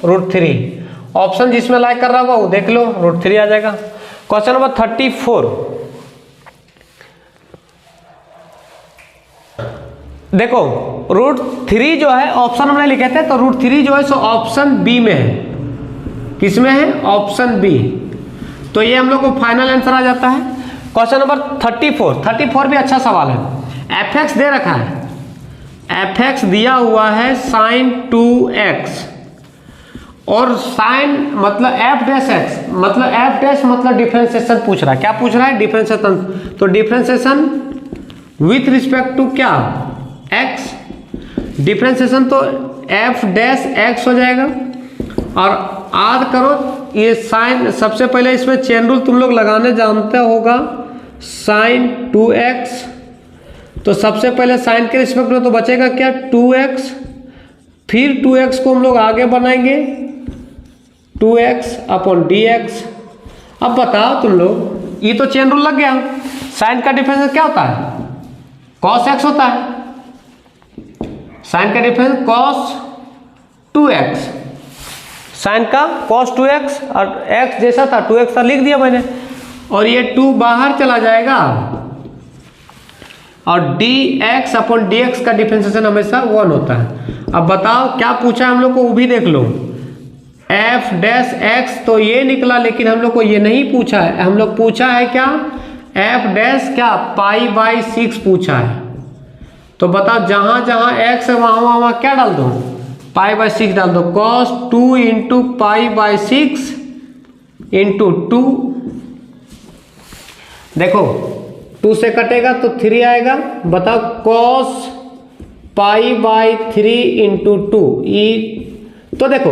√3। ऑप्शन जिसमें लाइक कर रहा होगा वो देख लो, √3 आ जाएगा। क्वेश्चन नंबर 34, देखो √3 जो है ऑप्शन हमने लिखे थे, तो √3 जो है सो ऑप्शन बी में है। किस में है, ऑप्शन बी। तो ये हम लोग को फाइनल आंसर आ जाता है। क्वेश्चन नंबर 34 भी अच्छा सवाल है। fx दे रखा है, fx दिया हुआ है sin 2x, और sin मतलब f' मतलब डिफरेंशिएशन पूछ रहा है। क्या पूछ रहा है, डिफरेंशिएशन। तो डिफरेंशिएशन विथ रिस्पेक्ट टू क्या, x, डिफरेंशिएशन तो f' हो जाएगा। और याद करो ये साइन, सबसे पहले इसमें चेन रूल तुम लोग लगाने जानते होगा, sin 2x तो सबसे पहले साइन के रिस्पेक्ट में तो बचेगा क्या 2x, फिर 2x को हम लोग आगे बनाएंगे 2x अपॉन dx। अब बताओ तुम लोग, ये तो चेन रूल लग गया, साइन का डिफरेंस क्या होता है cos x होता है, साइन का डिफरेंस cos 2x, साइन का cos 2x और x जैसा था 2x था लिख दिया मैंने, और ये 2 बाहर चला जाएगा और dx अपॉन dx का डिफरेंशिएशन हमेशा 1 होता है। अब बताओ क्या पूछा हम लोग को, वो भी देख लो, f डैश x तो ये निकला, लेकिन हम लोग को ये नहीं पूछा है, हम लोग पूछा है क्या f डैश क्या π/6 पूछा है। तो बताओ जहां जहां x है वहां वहां क्या डाल दो, π/6 डाल दो, cos 2 इंटू π/6 इंटू 2, देखो 2 से कटेगा तो 3 आएगा, बताओ cos π/3 इंटू 2 ई, तो देखो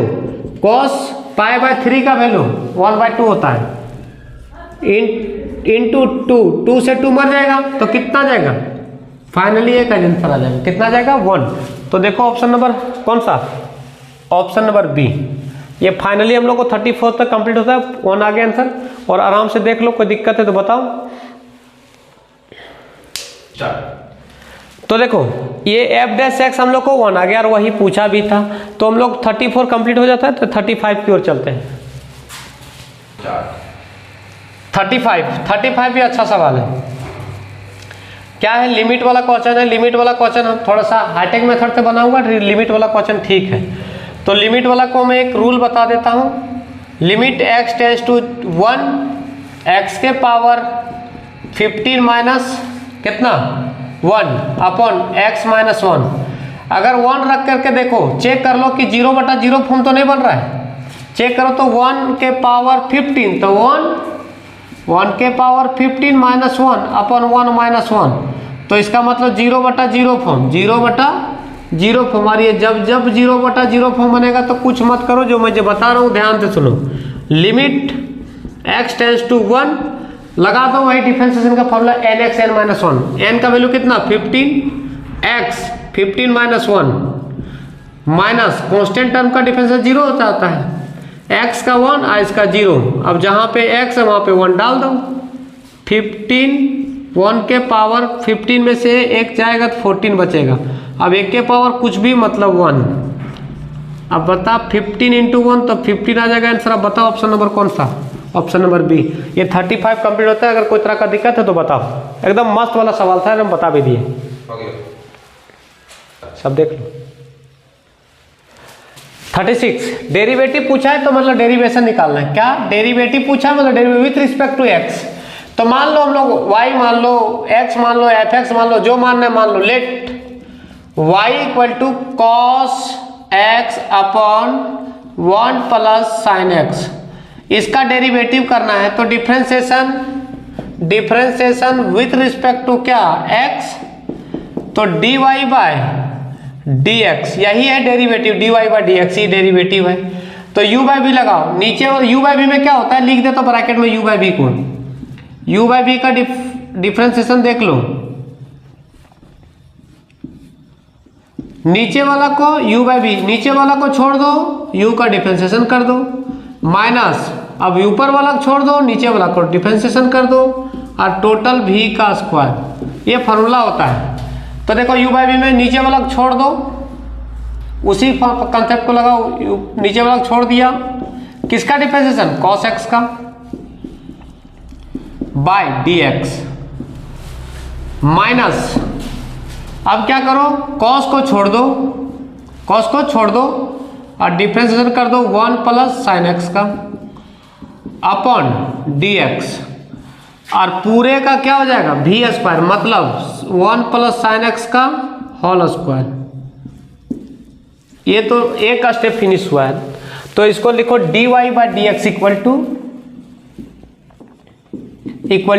cos π/3 का वैल्यू 1/2 होता है, इंटू 2 से 2 मर जाएगा तो कितना जाएगा, फाइनली एक आंसर आ जाएगा, कितना जाएगा 1। तो देखो ऑप्शन नंबर कौन सा, ऑप्शन नंबर बी, ये फाइनली हम लोग को 34 तक कंप्लीट होता है, 1 आ गया आंसर। और आराम से देख लो, कोई दिक्कत है तो बताओ। तो देखो ये f डैश x हम लोग को 1 आ गया और वही पूछा भी था, तो हम लोग 34 कंप्लीट हो जाता है तो 35 की ओर चलते हैं। 35 भी अच्छा सवाल है, क्या है, लिमिट वाला क्वेश्चन है। लिमिट वाला क्वेश्चन हम थोड़ा सा हाईटेक मेथड से बनाऊंगा, लिमिट वाला क्वेश्चन ठीक है। तो लिमिट वाला को मैं एक रूल बता देता हूँ, limit x tends to 1, x के पावर 15 माइनस कितना 1 अपॉन x माइनस 1। अगर 1 रख करके देखो, चेक कर लो कि 0/0 फॉर्म तो नहीं बन रहा है, चेक करो तो 1 के पावर 15, तो 1 के पावर 15 माइनस 1 अपॉन 1 माइनस 1, तो इसका मतलब 0/0 फॉर्म, 0/0 फॉर्म। और ये जब 0/0 फॉर्म बनेगा तो कुछ मत करो, जो मैं बता रहा हूँ ध्यान से सुनो। लिमिट x टेंस टू 1, लगा दो वही डिफरेंशिएशन का formula nx n minus 1, n का वैल्यू कितना 15, x 15 minus 1 minus constant term का डिफरेंशिएशन 0 होता है, x का 1 और इसका 0। अब जहाँ पे x है वहाँ पे 1 डाल दो, 15 1 के पावर 15 में से 1 जाएगा तो 14 बचेगा। अब 1 के पावर कुछ भी मतलब 1। अब बता 15 इंटू 1 तो 15 आ जाएगा आंसर। अब बताओ ऑप्शन नंबर कौन सा, ऑप्शन नंबर बी। ये 35 कंप्लीट होता है, अगर कोई तरह का दिक्कत है तो बताओ। एकदम मस्त वाला सवाल था, हम बता भी दिए, सब देख लो। 36 डेरिवेटिव पूछा है तो मतलब डेरिवेशन निकालना है। क्या डेरिवेटिव पूछा है, मतलब derivative with respect to x। तो मान लो हम लोग y मान लो, x मान लो, fx मान लो, जो मानना है मान लो। Let y equal to cos x upon 1 plus sine x, इसका डेरिवेटिव करना है तो डिफरेंशिएशन विथ रिस्पेक्ट टू क्या x, तो dy बाय dx, यही है डेरिवेटिव, dy बाय dx ही डेरिवेटिव है। तो u बाय v लगाओ नीचे, और u बाय v में क्या होता है लिख दे तो ब्रैकेट में u बाय v को, u बाय v का डिफरेंशिएशन देख लो, नीचे वाला को u बाय v, नीचे वाला को छोड़ दो, u का डिफरेंशिएशन कर दो, माइनस अब ऊपर वाला छोड़ दो, नीचे वाला को डिफरेंशिएशन कर दो, और टोटल v का स्क्वायर, ये फॉर्मूला होता है। तो देखो u बाय v में नीचे वाला छोड़ दो, उसी कंसेप्ट को लगाओ, नीचे वाला छोड़ दिया, किसका डिफरेंशिएशन cos x का बाय dx, माइनस अब क्या करो cos को छोड़ दो, cos को छोड़ दो और डिफरेंशिएशन कर दो 1 प्लस साइन x का अपॉन dx, और पूरे का क्या हो जाएगा v स्क्वायर, मतलब 1 प्लस साइन x का होल स्क्वायर। ये तो एक स्टेप फिनिश हुआ है, तो इसको लिखो dy by dx equal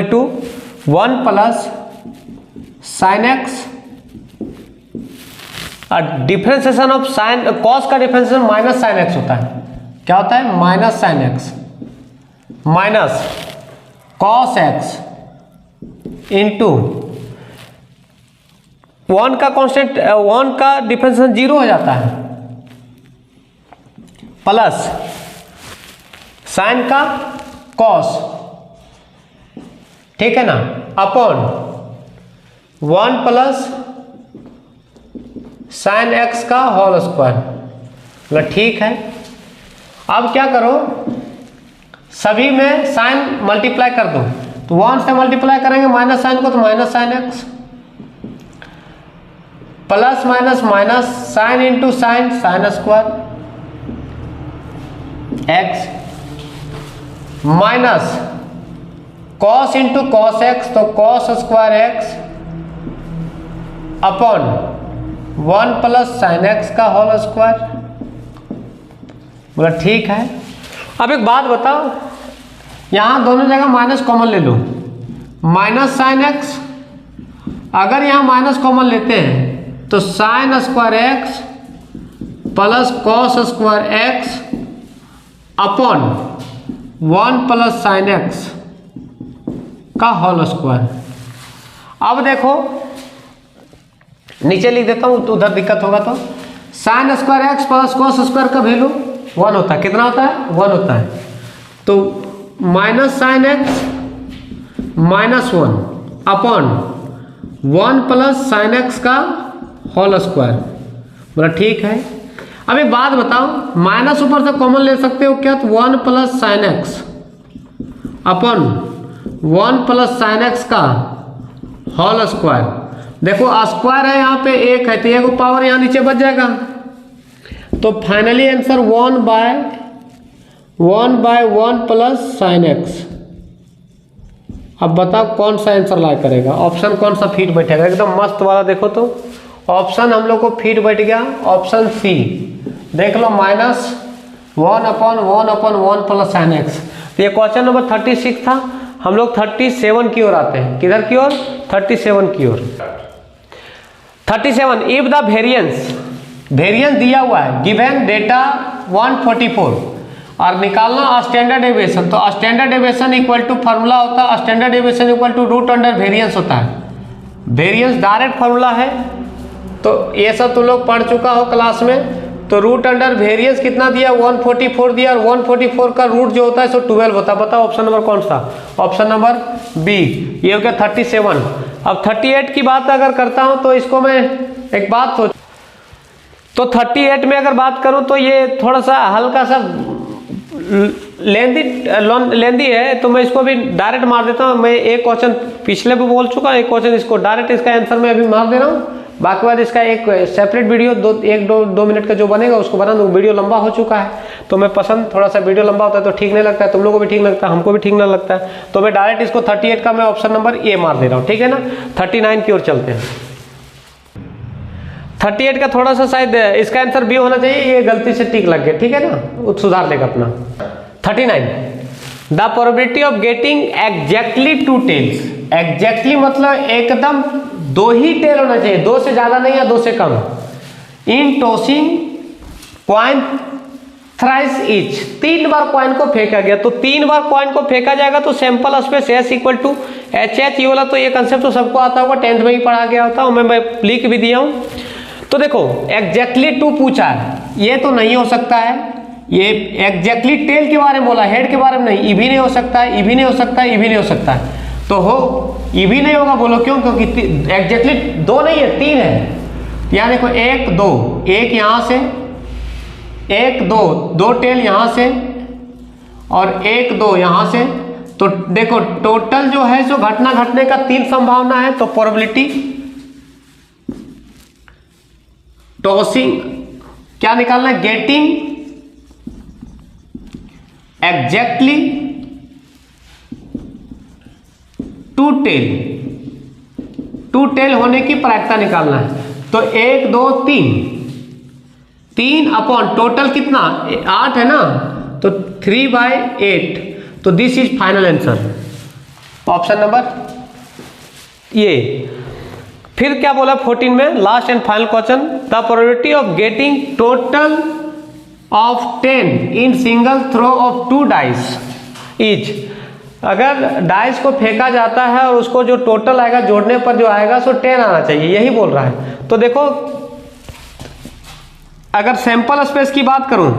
to 1 plus sine x, और डिफरेंशिएशन ऑफ साइन cos का डिफरेंशिएशन माइनस साइन x होता है। क्या होता है minus sine x minus cos x into 1 का कांस्टेंट 1 का डिफरेंशिएशन 0 हो जाता है, प्लस साइन का कॉस, ठीक है ना, अपॉन 1 प्लस साइन एक्स का होल स्क्वायर। मतलब ठीक है। अब क्या करो, सभी में साइन मल्टीप्लाई कर दो, तो 1 से मल्टीप्लाई करेंगे माइनस साइन को, तो minus sine x, plus minus minus sine into sine, sine square x, minus cos into cos x, तो cos square x, upon 1 plus sine x का होल स्क्वायर। बोला ठीक है। अब एक बात बताओ, यहां दोनों जगह माइनस कॉमन ले लो, माइनस साइन एक्स, अगर यहां माइनस कॉमन लेते हैं तो sign square x plus cos square x upon 1 plus sine x का होल स्क्वायर। अब देखो नीचे लिख देता हूं, तो उधर दिक्कत होगा, तो sign square x plus cos square का वैल्यू 1 होता है, कितना होता है 1 होता है, तो minus sine x minus 1 upon 1 plus sine x का होल स्क्वायर। बोला ठीक है। अब एक बात बताओ, माइनस ऊपर से कॉमन ले सकते हो क्या, तो 1 plus sine x upon 1 plus sine x का होल स्क्वायर। देखो स्क्वायर है यहाँ पे 1 है, तो 1 पावर यहाँ नीचे बच जाएगा, तो finally answer 1 by 1 plus sine X. अब बताओ कौन सा आंसर ला करेगा, ऑप्शन कौन सा फिट बैठेगा, एकदम मस्त वाला। देखो तो ऑप्शन हम लोग को फिट बैठ गया, ऑप्शन सी देख लो, minus 1 upon 1 plus sine x. तो ये क्वेश्चन नंबर 36 था। हम लोग 37 की ओर आते हैं, किधर की ओर, 37 की ओर। 37, इफ द वेरिएंस दिया हुआ है, गिवन डेटा 144 और निकालना स्टैंडर्ड डेविएशन, तो standard deviation equal to formula होता है, standard deviation equal to root under variance होता है। वेरिएंस डायरेक्ट फार्मूला है, तो ये सब तुम लोग पढ़ चुका हो क्लास में। तो रूट अंडर वेरिएंस कितना दिया, 144 दिया, और 144 का रूट जो होता है सो 12 होता है। बताओ ऑप्शन नंबर कौन सा, ऑप्शन नंबर बी, ये हो गया 37। अब 38 की बात अगर करता हूं तो इसको मैं एक बात सोच, तो 38 में अगर बात करूं तो ये थोड़ा सा हल्का सा लेंदी है, तो मैं इसको भी डायरेक्ट मार देता हूं। मैं एक क्वेश्चन पिछले भी बोल चुका, एक क्वेश्चन इसको डायरेक्ट इसका आंसर मैं अभी मार दे रहा हूँ। बाकी बाद इसका एक सेपरेट वीडियो 2 मिनट का जो बनेगा उसको बना दूँ, वीडियो लंबा हो चुका है, तो मैं पसंद थोड़ा सा वीडियो लंबा होता है तो ठीक नहीं लगता है, तुम लोगों को भी ठीक लगता है, हमको भी ठीक नहीं लगता है, तो मैं डायरेक्ट इसको 38 का मैं ऑप्शन नंबर ए मार दे रहा हूँ, ठीक है ना। 39 की ओर चलते हैं। 38 का थोड़ा सा शायद इसका आंसर बी होना चाहिए, ये गलती से टिक लग गया, ठीक है ना, सुधार लेगा अपना। 39, the probability of getting exactly 2 tails. Exactly मतलब एकदम 2 ही टेल होना चाहिए, 2 से ज्यादा नहीं या 2 से कम। इन टॉसिंग कॉइन थ्राइस ईच, 3 बार कॉइन को फेंका गया, तो 3 बार कॉइन को फेंका जाएगा तो sample space S equal to H H, ये वाला तो ये कंसेप्ट तो सबको आता होगा, 10th में ही पढ़ा गया होता है, मैं लिख भी दिया हूँ। तो देखो एग्जैक्टली 2 पूछा है, ये तो नहीं हो सकता है, ये एग्जैक्टली टेल के बारे में बोला, हेड के बारे में नहीं। ई भी नहीं हो सकता है, ई भी नहीं हो सकता है, ई भी नहीं हो सकता है, तो हो ई भी नहीं होगा। बोलो क्यों, क्योंकि एग्जैक्टली 2 नहीं है 3 है। यहाँ देखो 1 2, 1 यहाँ से 1 2, 2 टेल यहाँ से और 1 2 यहाँ से, तो देखो टोटल जो है सो घटना घटने का 3 संभावना है। तो प्रोबेबिलिटी टॉसिंग क्या निकालना है, गेटिंग एग्जैक्टली 2 टेल होने की प्रायिकता निकालना है। तो 1 2 3 अपॉन टोटल कितना 8 है ना, तो 3/8, तो this is final answer, option number ये। फिर क्या बोला 14 में, last and final question, the probability of getting total of 10 in single throw of 2 dice is. अगर डाइस को फेंका जाता है और उसको जो टोटल आएगा जोड़ने पर जो आएगा सो 10 आना चाहिए, यही बोल रहा है। तो देखो अगर सैंपल स्पेस की बात करूं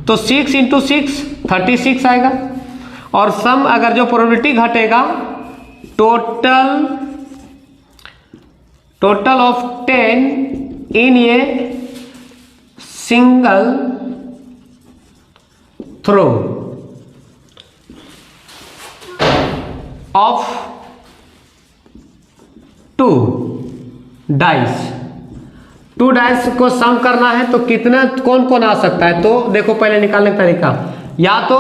तो 6 × 6 36 आएगा, और सम अगर जो प्रोबेबिलिटी घटेगा total of 10 in a single throw of 2 dice. 2 dice को सम करना है तो कितना कौन कौन आ सकता है, तो देखो पहले निकालने का तरीका, या तो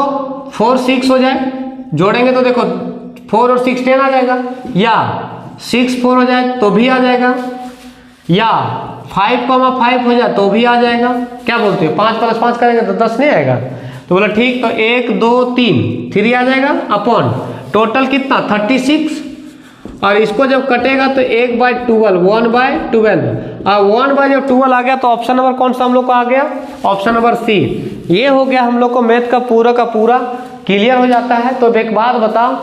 4 6 हो जाए, जोड़ेंगे तो देखो 4 और 6 10 आ जाएगा, या 6 4 हो जाए तो भी आ जाएगा, या 5 5 हो जाए तो भी आ जाएगा। क्या बोलते हो, 5 + 5 करेंगे तो 10 नहीं आएगा? तो बोला ठीक, तो 1 2 3 आ जाएगा अपॉन टोटल कितना 36, और इसको जब कटेगा तो 1/12 1/12, और 1/12 आ गया तो ऑप्शन नंबर कौन सा हम लोग को आ गया, ऑप्शन नंबर सी। ये हो गया हम लोग को मैथ का पूरा क्लियर हो जाता है। तो एक बात बताओ,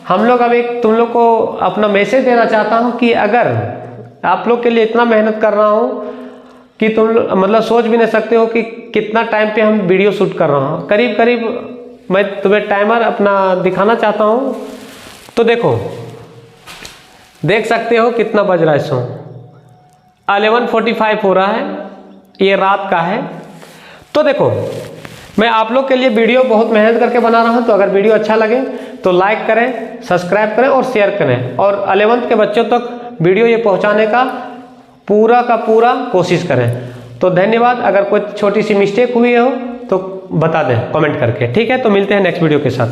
हम लोग अब एक तुम लोग को अपना मैसेज देना चाहता हूँ कि अगर आप लोग के लिए इतना मेहनत कर रहा हूँ कि तुम मतलब सोच भी नहीं सकते हो कि कितना टाइम पे हम वीडियो शूट कर रहा हूँ। करीब मैं तुम्हें टाइमर अपना दिखाना चाहता हूँ, तो देखो देख सकते हो कितना बज रहा है, सो 11:45 हो रहा है, ये रात का है। तो देखो मैं आप लोग के लिए वीडियो बहुत मेहनत करके बना रहा हूँ, तो अगर वीडियो अच्छा लगे तो लाइक करें, सब्सक्राइब करें और शेयर करें, और 11th के बच्चों तक वीडियो ये पहुँचाने का पूरा कोशिश करें। तो धन्यवाद। अगर कोई छोटी सी मिस्टेक हुई हो तो बता दें कमेंट करके, ठीक है? तो मिलते हैं नेक्स्ट वीडियो के साथ।